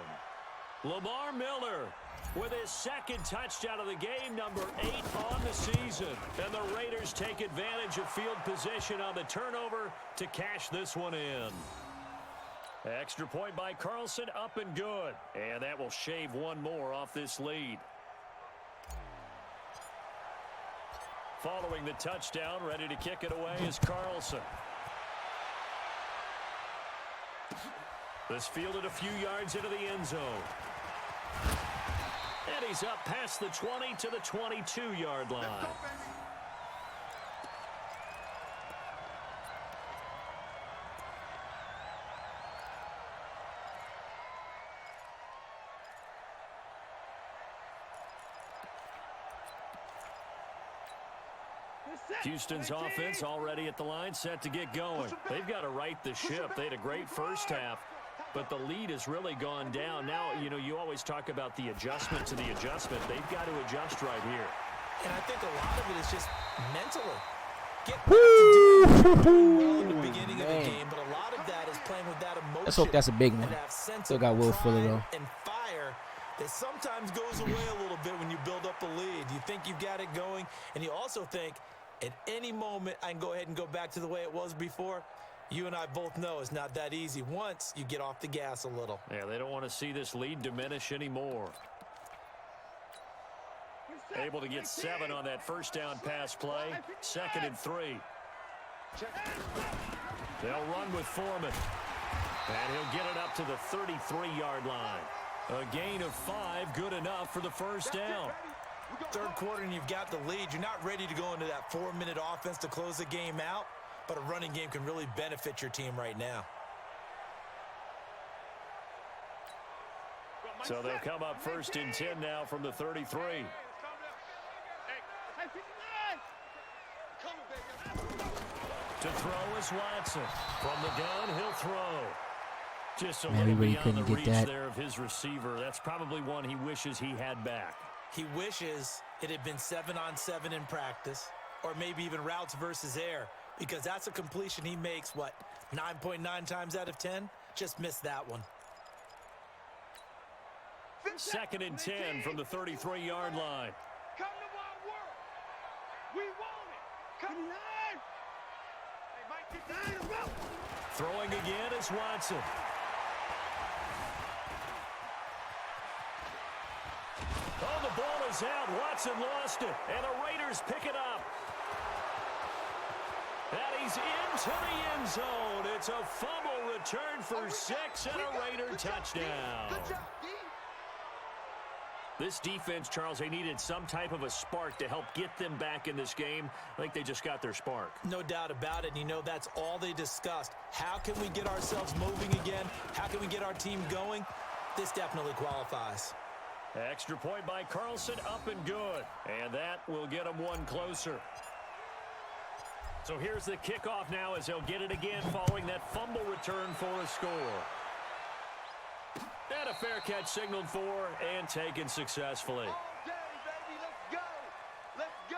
Lamar Miller with his 2nd touchdown of the game, number 8 on the season. And the Raiders take advantage of field position on the turnover to cash this one in. Extra point by Carlson, up and good. And that will shave one more off this lead. Following the touchdown, ready to kick it away is Carlson. This fielded a few yards into the end zone. And he's up past the 20 to the 22-yard line. Houston's offense already at the line, set to get going. They've got to right the ship. They had a great first half, but the lead has really gone down. Now, you know, you always talk about the adjustment to the adjustment. They've got to adjust right here. And I think a lot of it is just mentally. Get back to doing well in the beginning of the game, but a lot of that is playing with that emotion. Let's hope that's a big one. Still got Will Fuller, though. And fire that sometimes goes away a little bit when you build up a lead. You think you've got it going, and you also think, at any moment, I can go ahead and go back to the way it was before. You and I both know it's not that easy once you get off the gas a little. Yeah, they don't want to see this lead diminish anymore. Able to get 7 on that first down pass play. 2nd and 3. They'll run with Foreman. And he'll get it up to the 33-yard line. A gain of 5, good enough for the first down. Third quarter and you've got the lead. You're not ready to go into that 4-minute offense to close the game out, but a running game can really benefit your team right now. So they'll come up 1st and 10 now from the 33. To throw is Watson. From the gun, he'll throw. Just a little beyond the reach there of his receiver. That's probably one he wishes he had back. He wishes it had been 7-on-7 in practice, or maybe even routes versus air. because that's a completion he makes, what, 9.9 times out of 10? Just missed that one. 2nd and 10 from the 33-yard line. Come to Wild World. We want it. Come on. Hey, Mike, get down. Throwing again is Watson. Oh, the ball is out. Watson lost it, and the Raiders pick it up. And he's into the end zone. It's a fumble return for 6 and a Raider touchdown. Good job, D. This defense, Charles, they needed some type of a spark to help get them back in this game. I think they just got their spark. No doubt about it. You know, that's all they discussed. How can we get ourselves moving again? How can we get our team going? This definitely qualifies. Extra point by Carlson, up and good. And that will get them one closer. So here's the kickoff now as they'll get it again following that fumble return for a score. And a fair catch signaled for and taken successfully. All day, baby. Let's go. Let's go.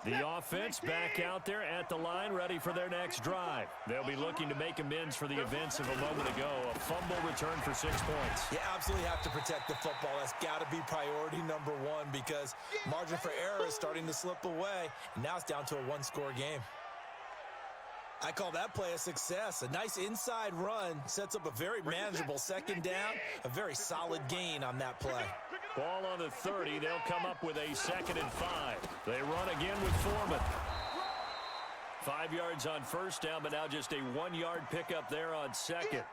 The offense back out there at the line, ready for their next drive. They'll be looking to make amends for the events of a moment ago. A fumble return for 6 points. You absolutely have to protect the football. That's got to be priority number one because margin for error is starting to slip away. And now it's down to a one-score game. I call that play a success. A nice inside run sets up a very manageable 2nd down. A very solid gain on that play. Ball on the 30. They'll come up with a 2nd and 5. They run again with Foreman. 5 yards on 1st down, but now just a 1-yard pickup there on 2nd.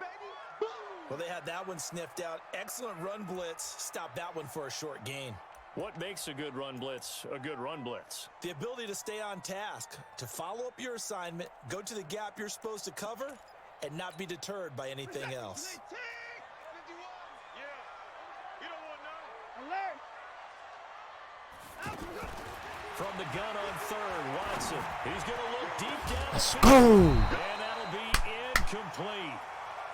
Well, they had that one sniffed out. Excellent run blitz. Stopped that one for a short gain. What makes a good run blitz a good run blitz? The ability to stay on task, to follow up your assignment, go to the gap you're supposed to cover, and not be deterred by anything else. From the gun on 3rd, Watson. He's going to look deep down. Let's the go. field, and that'll be incomplete.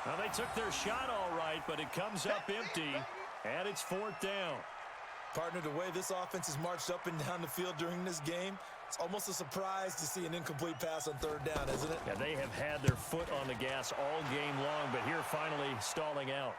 Now, they took their shot all right, but it comes up empty, and it's 4th down. Partner, the way this offense has marched up and down the field during this game, it's almost a surprise to see an incomplete pass on 3rd down, isn't it? Yeah, they have had their foot on the gas all game long, but here finally stalling out.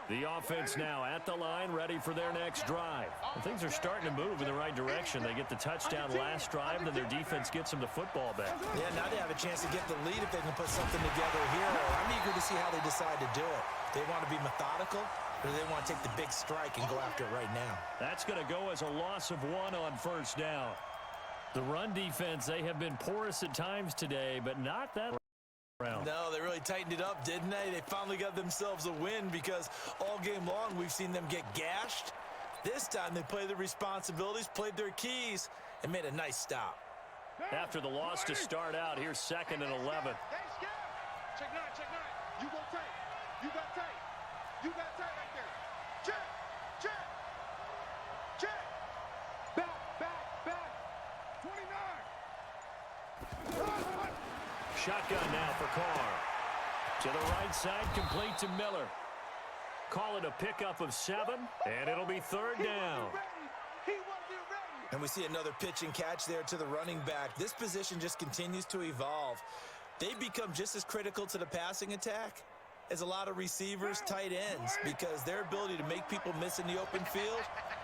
The offense now at the line, ready for their next drive. And things are starting to move in the right direction. They get the touchdown last drive, then their defense gets them the football back. Yeah, now they have a chance to get the lead if they can put something together here. I'm eager to see how they decide to do it. They want to be methodical, or they want to take the big strike and go after it right now. That's going to go as a loss of 1 on 1st down. The run defense, they have been porous at times today, but not that round. No, they really tightened it up, didn't they? They finally got themselves a win because all game long we've seen them get gashed. This time they played their responsibilities, played their keys, and made a nice stop. After the loss to start out, here's 2nd and 11. Check 9, check 9. You go tight. You got tight. You got tight right there. Check, check, check. Back. 29. Shotgun now for Carr. To the right side, complete to Miller. Call it a pickup of 7, and it'll be 3rd down. And we see another pitch and catch there to the running back. This position just continues to evolve. They become just as critical to the passing attack as a lot of receivers, tight ends, because their ability to make people miss in the open field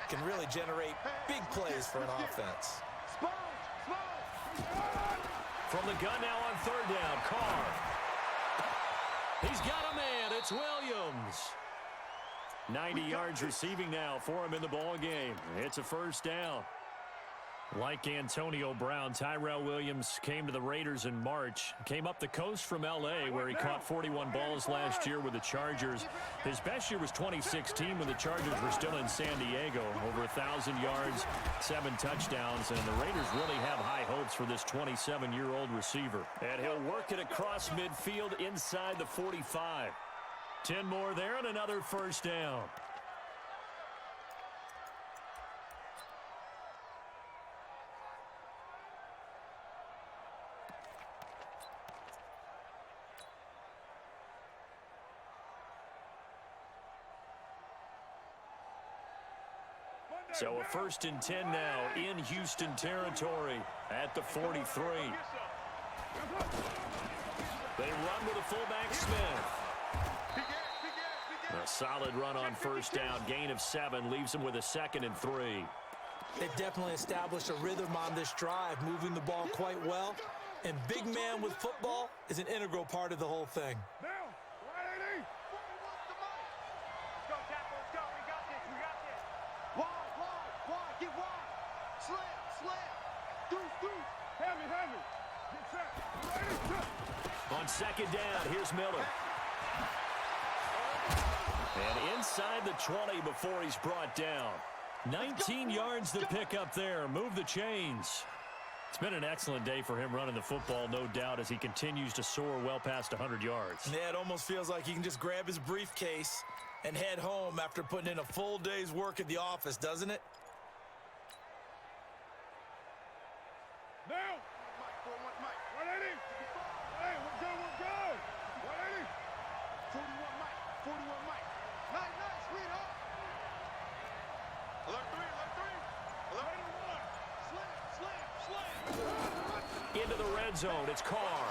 can really generate big plays for an offense. From the gun now on 3rd down, Carr. He's got a man. It's Williams. 90 yards receiving now for him in the ball game. It's a 1st down. Like Antonio Brown, Tyrell Williams came to the Raiders in March. Came up the coast from L.A., where he caught 41 balls last year with the Chargers. His best year was 2016 when the Chargers were still in San Diego. Over 1,000 yards, 7 touchdowns, and the Raiders really have high hopes for this 27-year-old receiver. And he'll work it across midfield inside the 45. 10 more there and another first down. So a 1st and 10 now in Houston territory at the 43. They run with a fullback, Smith. A solid run on first down. Gain of 7 leaves them with a 2nd and 3. They've definitely established a rhythm on this drive, moving the ball quite well. And big man with football is an integral part of the whole thing. On 2nd down, here's Miller. And inside the 20 before he's brought down. 19 yards to pick up there. Move the chains. It's been an excellent day for him running the football, no doubt, as he continues to soar well past 100 yards. Yeah, it almost feels like he can just grab his briefcase and head home after putting in a full day's work at the office, doesn't it? Now, Mike, 180. Hey, we're good. 180. 41 Mike. Nice, sweetheart. Alert 3. Alert 1. Slam. Into the red zone, it's Carr.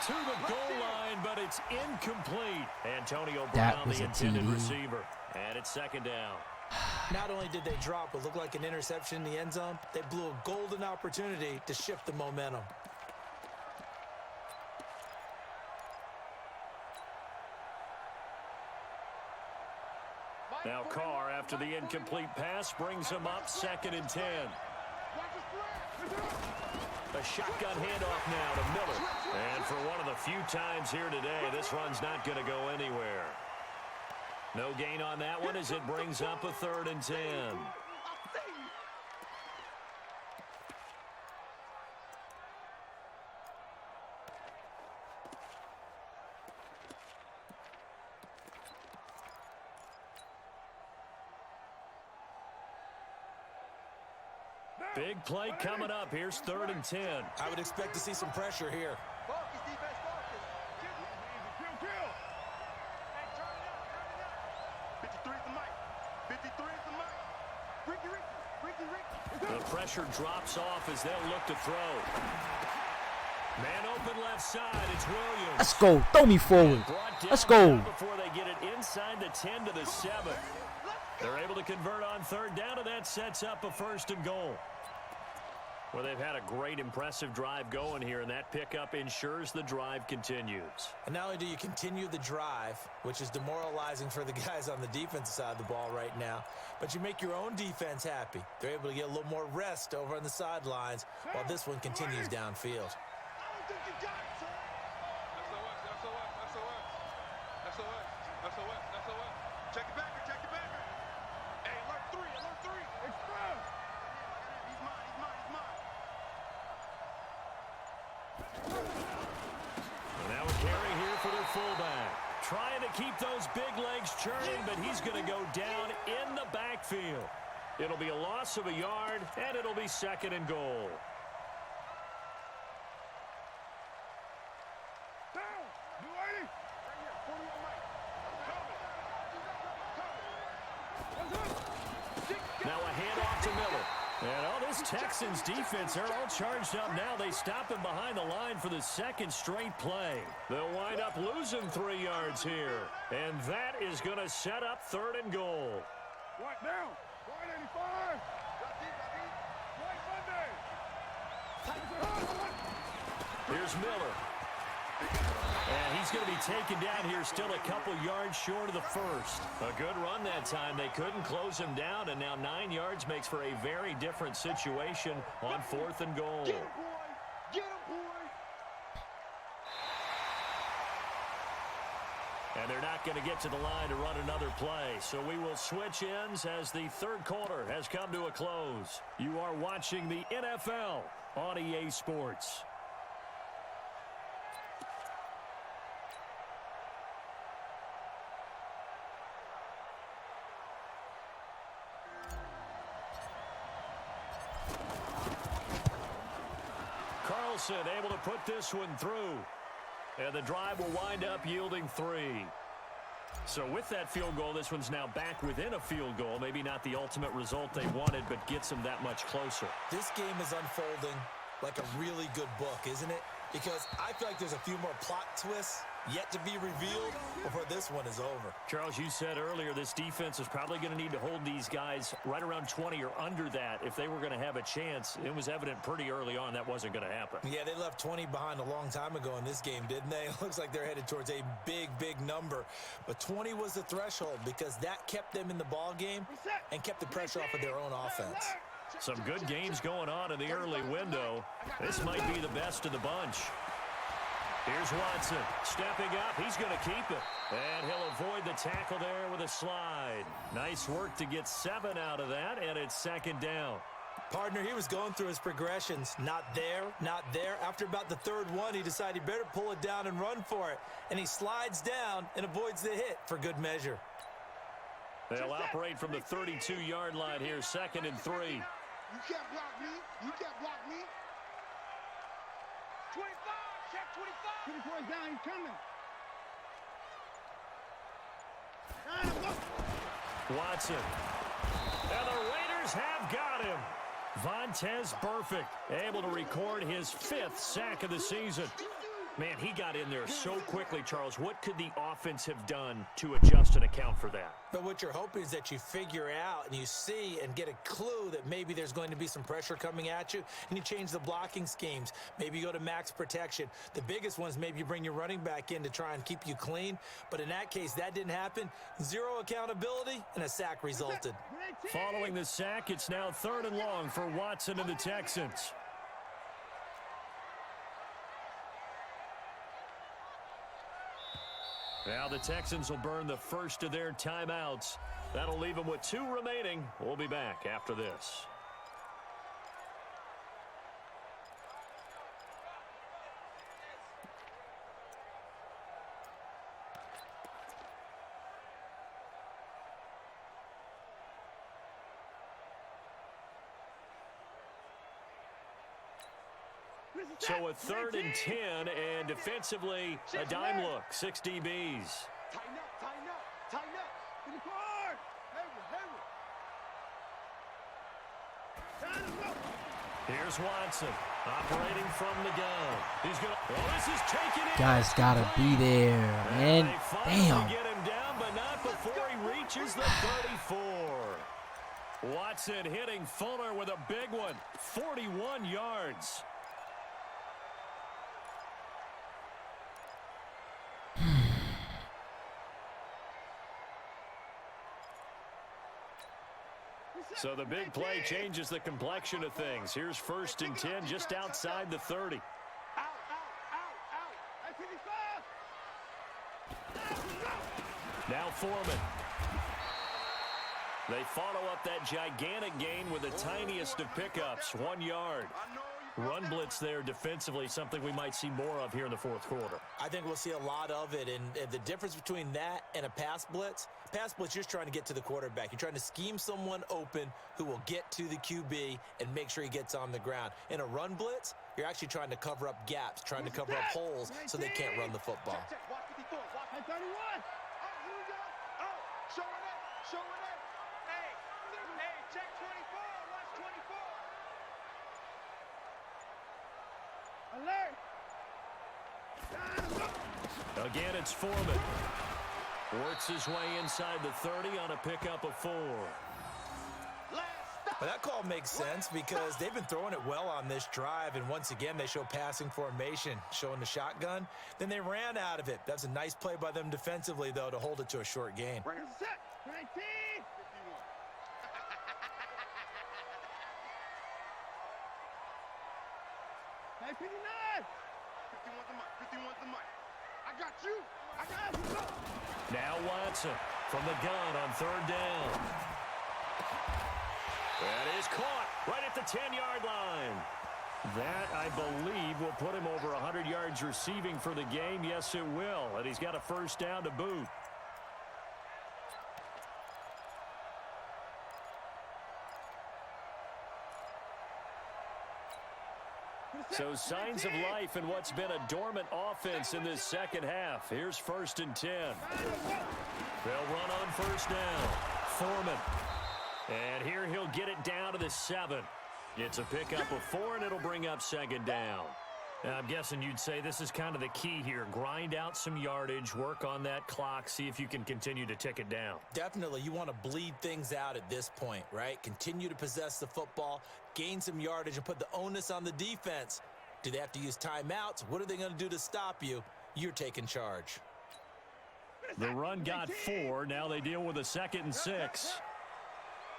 To the goal line, but it's incomplete. Antonio Brown, the intended receiver. And it's 2nd down. Not only did they drop what looked like an interception in the end zone, they blew a golden opportunity to shift the momentum. Now Carr, after the incomplete pass, brings him up 2nd and 10. A shotgun handoff now to Miller. And for one of the few times here today, this run's not going to go anywhere. No gain on that one as it brings up a 3rd and 10. Big play coming up. Here's 3rd and 10. I would expect to see some pressure here. Focus, defense, focus. Kill. Hey, turn it up. 53 is the mic. 53 is the mic. Ricky. The pressure drops off as they'll look to throw. Man open left side. It's Williams. Let's go. Throw me forward. Let's go. Before they get it inside the 10 to the 7. They're able to convert on 3rd down, and that sets up a 1st and goal. Well, they've had a great, impressive drive going here, and that pickup ensures the drive continues. And not only do you continue the drive, which is demoralizing for the guys on the defensive side of the ball right now, but you make your own defense happy. They're able to get a little more rest over on the sidelines while this one continues downfield. Check it back. Hey, alert 3. Express. He's mine. Now a carry here for their fullback. Trying to keep those big legs churning, but he's going to go down in the backfield. It'll be a loss of a yard, and it'll be 2nd and goal. Now a handoff to Miller. And all this Texans defense, they're all charged up now. They stop him behind the line for the 2nd straight play. They'll wind up losing 3 yards here. And that is going to set up 3rd and goal. Right now. 185. Right Monday. Here's Miller. And he's going to be taken down here, still a couple yards short of the first. A good run that time. They couldn't close him down, and now 9 yards makes for a very different situation on 4th and goal. Get him, boy. Get him, boy. And they're not going to get to the line to run another play. So we will switch ends as the third quarter has come to a close. You are watching the NFL on EA Sports. Carlson able to put this one through. And the drive will wind up yielding 3. So with that field goal, this one's now back within a field goal. Maybe not the ultimate result they wanted, but gets them that much closer. This game is unfolding like a really good book, isn't it? Because I feel like there's a few more plot twists yet to be revealed before this one is over. Charles, you said earlier this defense is probably going to need to hold these guys right around 20 or under that if they were going to have a chance. It was evident pretty early on that wasn't going to happen. Yeah, they left 20 behind a long time ago in this game, didn't they? It looks like they're headed towards a big, big number. But 20 was the threshold because that kept them in the ball game and kept the pressure off of their own offense. Some good games going on in the early window. This might be the best of the bunch. Here's Watson stepping up. He's going to keep it. And he'll avoid the tackle there with a slide. Nice work to get 7 out of that, and it's 2nd down. Partner, he was going through his progressions. Not there, not there. After about the 3rd one, he decided he better pull it down and run for it. And he slides down and avoids the hit for good measure. They'll operate from the 32-yard line here, 2nd and 3. You can't block me. You can't block me. 25. Check 25. 24 is down. He's coming. Watson. And the Raiders have got him. Vontez Burfict able to record his 5th sack of the season. Man, he got in there so quickly, Charles. What could the offense have done to adjust and account for that? But what you're hoping is that you figure out and you see and get a clue that maybe there's going to be some pressure coming at you, and you change the blocking schemes. Maybe you go to max protection. The biggest ones, maybe you bring your running back in to try and keep you clean. But in that case, that didn't happen. 0 accountability, and a sack resulted. Following the sack, it's now 3rd and long for Watson and the Texans. Now the Texans will burn the first of their timeouts. That'll leave them with 2 remaining. We'll be back after this. So a 3rd and 10, and defensively, a dime look, 6 DBs. Tighten up, tighten up, tighten up. To the court. Here's Watson, operating from the gun. He's going to, oh, this is taken in. Guys gotta be there, man. They finally Damn. get him down, but not before he reaches the 34. Watson hitting Fuller with a big one, 41 yards. So the big play changes the complexion of things. Here's 1st and 10 just outside the 30. Out, out, out, out. Now Foreman. They follow up that gigantic gain with the tiniest of pickups, 1 yard. Run blitz there defensively, something we might see more of here in the 4th quarter. I think we'll see a lot of it, and the difference between that and a pass blitz, you're just trying to get to the quarterback. You're trying to scheme someone open who will get to the QB and make sure he gets on the ground. In a run blitz, you're actually trying to cover up gaps, trying to cover up holes so they can't run the football. Check, check. Watch 54. Watch 31. Oh, here we go. Oh, showing up, showing up. Hey, check 24. Watch 24. Alert. Again, it's Foreman. Works his way inside the 30 on a pickup of 4. Last stop. Well, that call makes sense because they've been throwing it well on this drive, and once again, they show passing formation, showing the shotgun. Then they ran out of it. That's a nice play by them defensively, though, to hold it to a short gain. Bring it. Set. 19. 51. Hey, 59. 51's the mic. 51's the mic. I got you. I got you. Now Watson from the gun on third down. That is caught right at the 10-yard line. That, I believe, will put him over 100 yards receiving for the game. Yes, it will. And he's got a first down to boot. So signs of life in what's been a dormant offense in this second half. Here's 1st and 10. They'll run on first down. Foreman. And here he'll get it down to the 7. It's a pickup of 4, and it'll bring up 2nd down. Now, I'm guessing you'd say this is kind of the key here. Grind out some yardage, work on that clock, see if you can continue to tick it down. Definitely, you want to bleed things out at this point, right? Continue to possess the football, gain some yardage, and put the onus on the defense. Do they have to use timeouts? What are they going to do to stop you? You're taking charge. The run got 4. Now they deal with a 2nd and 6.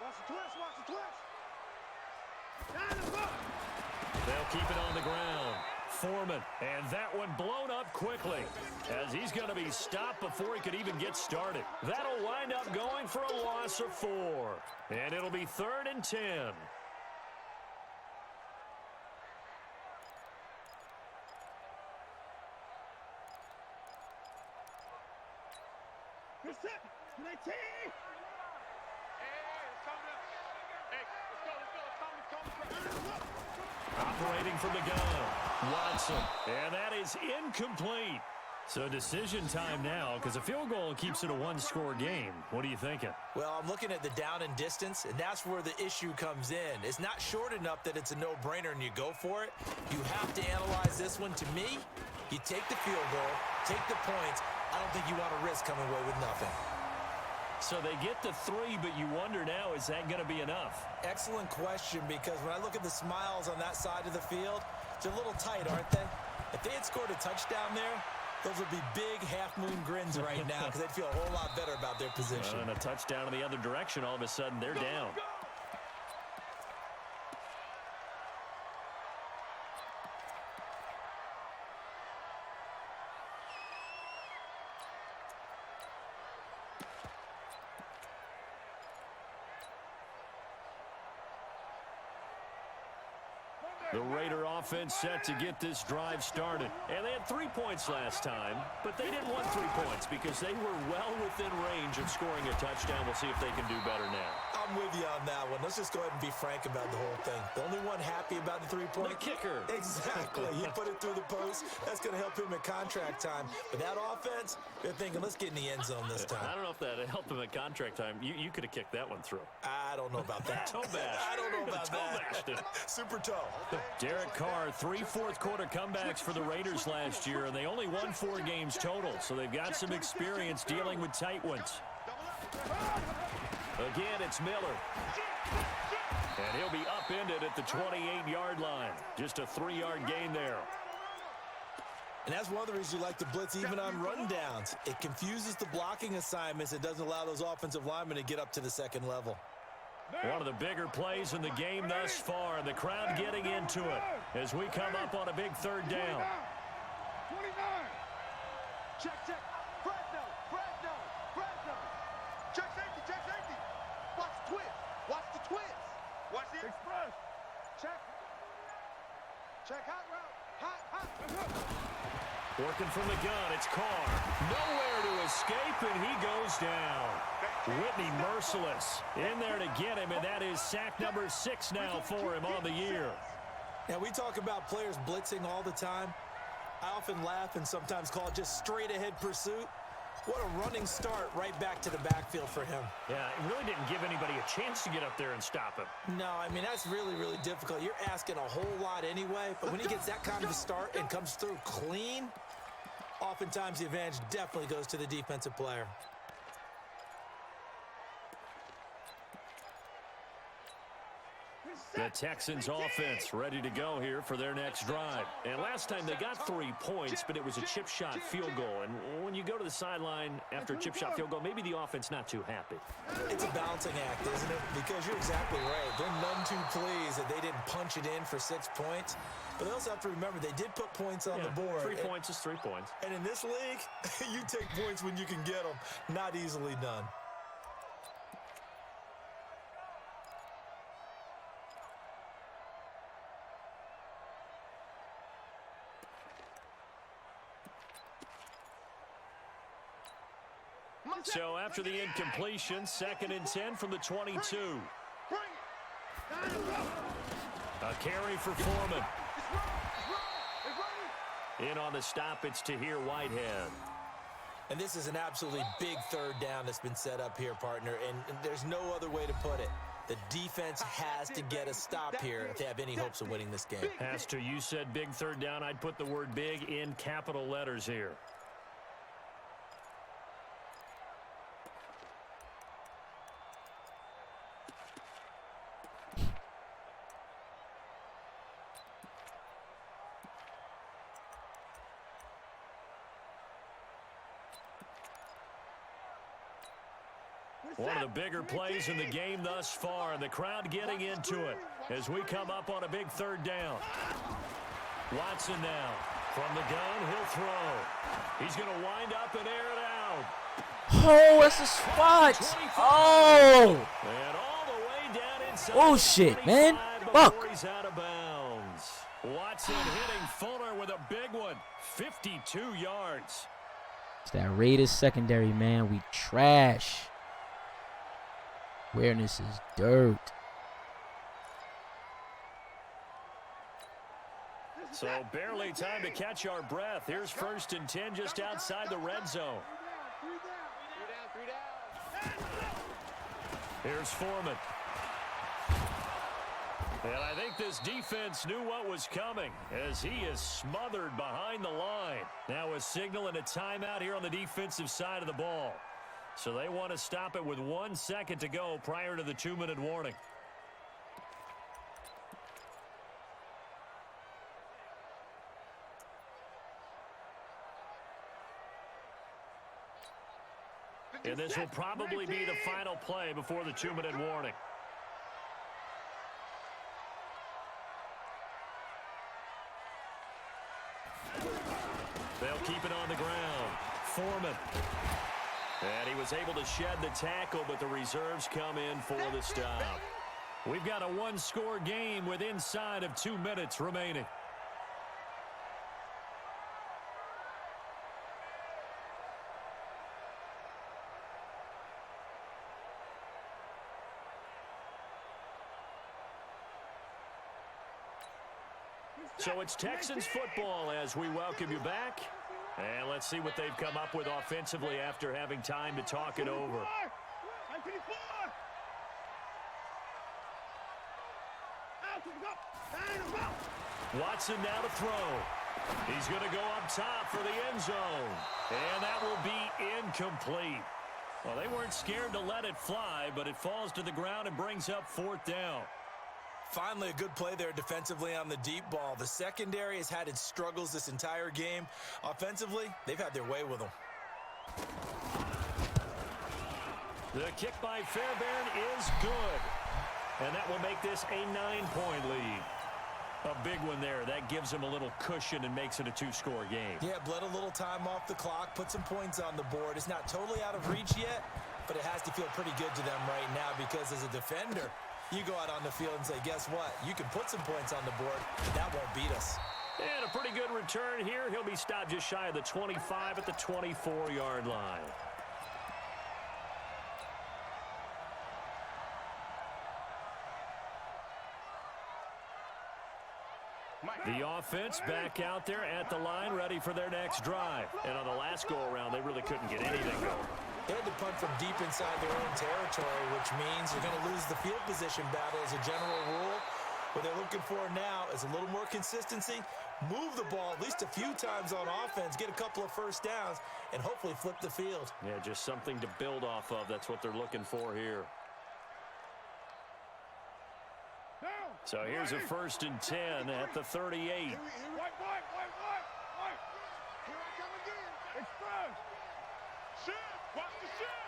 Watch the twist. Watch the twist. They'll keep it on the ground. Foreman, and that one blown up quickly as he's going to be stopped before he could even get started. That'll wind up going for a loss of 4, and it'll be 3rd and 10. You're set. 19. Hey, it's coming up. Hey, let's go. It's coming. Operating from the gun, Watson, and that is incomplete. So decision time now because a field goal keeps it a one-score game. What are you thinking? Well, I'm looking at the down and distance, and that's where the issue comes in. It's not short enough that it's a no-brainer and you go for it. You have to analyze this one. To me, you take the field goal, take the points. I don't think you want to risk coming away with nothing. So they get the 3, but you wonder now, is that going to be enough? Excellent question, because when I look at the smiles on that side of the field, they're a little tight, aren't they? If they had scored a touchdown there, those would be big half-moon grins right now because they'd feel a whole lot better about their position. And a touchdown in the other direction, all of a sudden they're down. The Raider offense set to get this drive started. And they had 3 points last time, but they didn't want 3 points because they were well within range of scoring a touchdown. We'll see if they can do better now. I'm with you on that one. Let's just go ahead and be frank about the whole thing. The only one happy about the 3-point? The kicker. Exactly. He put it through the post. That's going to help him at contract time. But that offense, they're thinking, let's get in the end zone this time. I don't know if that helped him at contract time. You could have kicked that one through. I don't know about that. Toe bash. I don't know about that. Super toe. Derek Carr, 3 fourth-quarter comebacks for the Raiders last year, and they only won 4 games total, so they've got some experience dealing with tight ones. Again, it's Miller. And he'll be upended at the 28-yard line. Just a 3-yard gain there. And that's one of the reasons you like to blitz even on rundowns. It confuses the blocking assignments. It doesn't allow those offensive linemen to get up to the second level. One of the bigger plays in the game thus far. The crowd getting into it as we come up on a big 3rd down. 29. Check. Fresno. Check safety. Watch the twist. Watch the express. Check hot route. Working from the gun, it's Carr. Nowhere to escape, and he goes down. Whitney merciless in there to get him, and that is sack number 6 now for him on the year. Now, we talk about players blitzing all the time. I often laugh and sometimes call it just straight-ahead pursuit. What a running start right back to the backfield for him. Yeah, it really didn't give anybody a chance to get up there and stop him. No, I mean, that's really, really difficult. You're asking a whole lot anyway, but when he gets that kind of a start and comes through clean, oftentimes the advantage definitely goes to the defensive player. The Texans offense ready to go here for their next drive. And last time they got 3 points, but it was a chip shot field goal. And when you go to the sideline after a chip shot field goal, maybe the offense not too happy. It's a balancing act, isn't it? Because you're exactly right. They're none too pleased that they didn't punch it in for 6 points. But they also have to remember they did put points on the board. 3 points is 3 points. And in this league, you take points when you can get them. Not easily done. So after the incompletion, 2nd and 10 from the 22. A carry for Foreman. In on the stop, it's Tahir Whitehead. And this is an absolutely big 3rd down that's been set up here, partner. And there's no other way to put it. The defense has to get a stop here if they have any hopes of winning this game. Has to. You said big 3rd down. I'd put the word big in capital letters here. One of the bigger plays in the game thus far, and the crowd getting into it as we come up on a big 3rd down. Watson now from the gun, he'll throw. He's going to wind up and air it out. Oh, that's a spot. 25. Oh. And all the way down inside. Oh, shit, man. Fuck. He's out of bounds. Watson hitting Fuller with a big one. 52 yards. It's that Raiders secondary, man. We trash. Awareness is dirt. So barely time to catch our breath. Here's 1st and 10 just outside the red zone. 3 down. Here's Foreman. And I think this defense knew what was coming as he is smothered behind the line. Now a signal and a timeout here on the defensive side of the ball. So they want to stop it with 1 second to go prior to the 2-minute warning. And this will probably be the final play before the 2-minute warning. They'll keep it on the ground. Foreman. And he was able to shed the tackle, but the reserves come in for the stop. We've got a 1-score game with inside of 2 minutes remaining. So it's Texans football as we welcome you back. And let's see what they've come up with offensively after having time to talk it over. Watson now to throw. He's going to go up top for the end zone. And that will be incomplete. Well, they weren't scared to let it fly, but it falls to the ground and brings up 4th down. Finally, a good play there defensively on the deep ball. The secondary has had its struggles this entire game. Offensively, they've had their way with them. The kick by Fairbairn is good. And that will make this a 9-point lead. A big one there. That gives them a little cushion and makes it a 2-score game. Yeah, bled a little time off the clock, put some points on the board. It's not totally out of reach yet, but it has to feel pretty good to them right now because as a defender, you go out on the field and say, guess what? You can put some points on the board. That won't beat us. And a pretty good return here. He'll be stopped just shy of the 25 at the 24-yard line. The offense back out there at the line, ready for their next drive. And on the last go-around, they really couldn't get anything going. They had to punt from deep inside their own territory, which means you're going to lose the field position battle as a general rule. What they're looking for now is a little more consistency, move the ball at least a few times on offense, get a couple of first downs, and hopefully flip the field. Yeah, just something to build off of. That's what they're looking for here. So here's a 1st and 10 at the 38. White. Here I come again. Express. Shift. Watch the shift.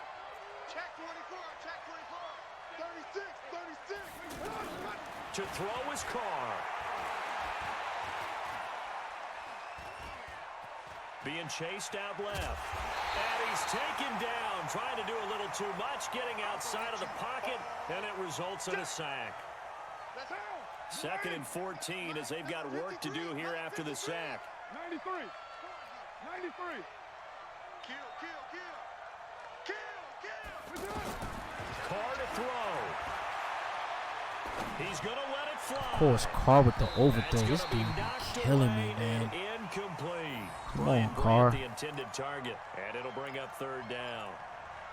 Check 24. Check 24. 36. To throw his car. Being chased out left. And he's taken down, trying to do a little too much, getting outside of the pocket, and it results in a sack. 2nd and 14 as they've got work to do here after the sack. 93. Kill. Carr to throw. He's going to let it fly. Of course, Carr with the overthrow. That's This gonna be dude knocked killing away me, man. and incomplete. Come on, Carr. The intended target, and it'll bring up 3rd down.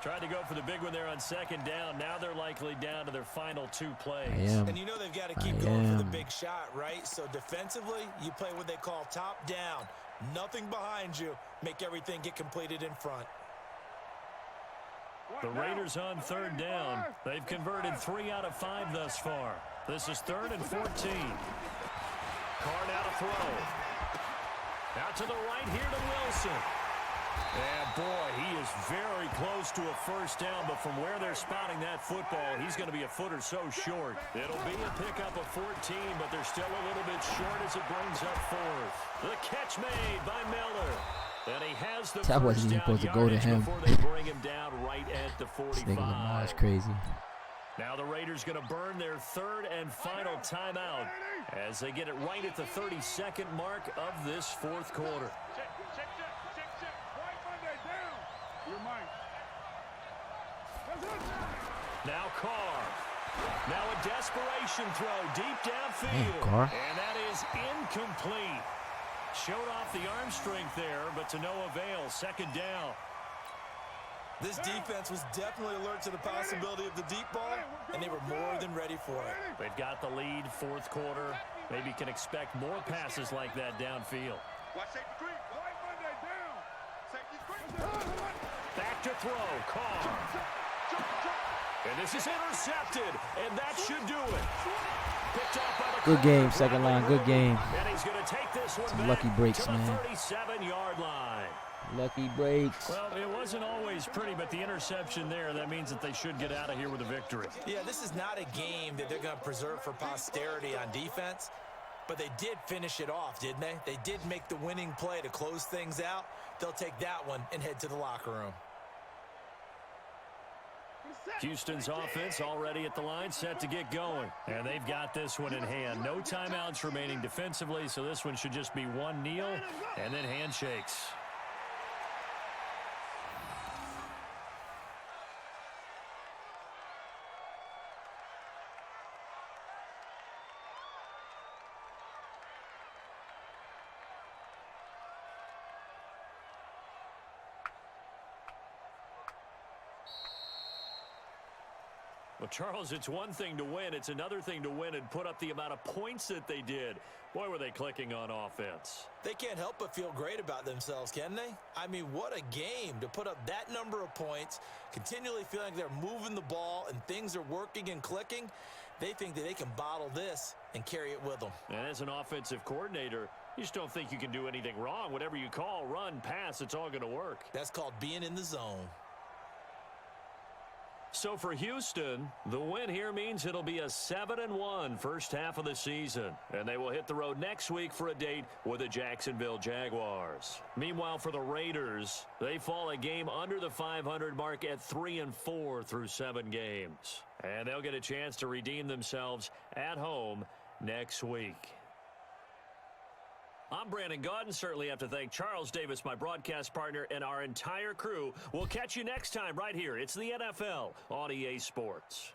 Tried to go for the big one there on 2nd down. Now they're likely down to their final 2 plays. And you know they've got to keep going for the big shot, right? So defensively, you play what they call top down. Nothing behind you. Make everything get completed in front. The Raiders on 3rd down. They've converted 3 out of 5 thus far. This is 3rd and 14. Carr now to throw. Out to the right here to Wilson. And boy, he is very close to a 1st down, but from where they're spotting that football, he's going to be a foot or so short. It'll be a pickup of 14, but they're still a little bit short as it brings up 4th. The catch made by Miller. And he has the That wasn't even supposed to go to him. before they bring him down right at the 45. This nigga Lamar is crazy. Now the Raiders going to burn their 3rd and final timeout as they get it right at the 32nd mark of this 4th quarter. Check. White Monday down. You're mine. Now Carr. Now a desperation throw deep downfield. Man, Carr. And that is incomplete. Showed off the arm strength there, but to no avail. 2nd down. This defense was definitely alert to the possibility of the deep ball, and they were more than ready for it. They've got the lead, 4th quarter. Maybe can expect more passes like that downfield. Watch safety creep. White Monday down. Safety creep. Back to throw. Carr. And this is intercepted, and that should do it. Picked off by the Good game, second line. Good game. And he's going to take this one Some back lucky breaks, to the man. 37-yard line. Lucky breaks. Well, it wasn't always pretty, but the interception there, that means that they should get out of here with a victory. Yeah, this is not a game that they're going to preserve for posterity on defense, but they did finish it off, didn't they? They did make the winning play to close things out. They'll take that one and head to the locker room. Houston's offense already at the line, set to get going. And they've got this one in hand. No timeouts remaining defensively, so this one should just be one kneel and then handshakes. Well, Charles, it's one thing to win. It's another thing to win and put up the amount of points that they did. Boy, were they clicking on offense. They can't help but feel great about themselves, can they? I mean, what a game to put up that number of points, continually feeling they're moving the ball and things are working and clicking. They think that they can bottle this and carry it with them. And as an offensive coordinator, you just don't think you can do anything wrong. Whatever you call, run, pass, it's all going to work. That's called being in the zone. So for Houston, the win here means it'll be a 7-1 first half of the season. And they will hit the road next week for a date with the Jacksonville Jaguars. Meanwhile, for the Raiders, they fall a game under the 500 mark at 3-4 through 7 games. And they'll get a chance to redeem themselves at home next week. I'm Brandon Gaudin. Certainly have to thank Charles Davis, my broadcast partner, and our entire crew. We'll catch you next time right here. It's the NFL on EA Sports.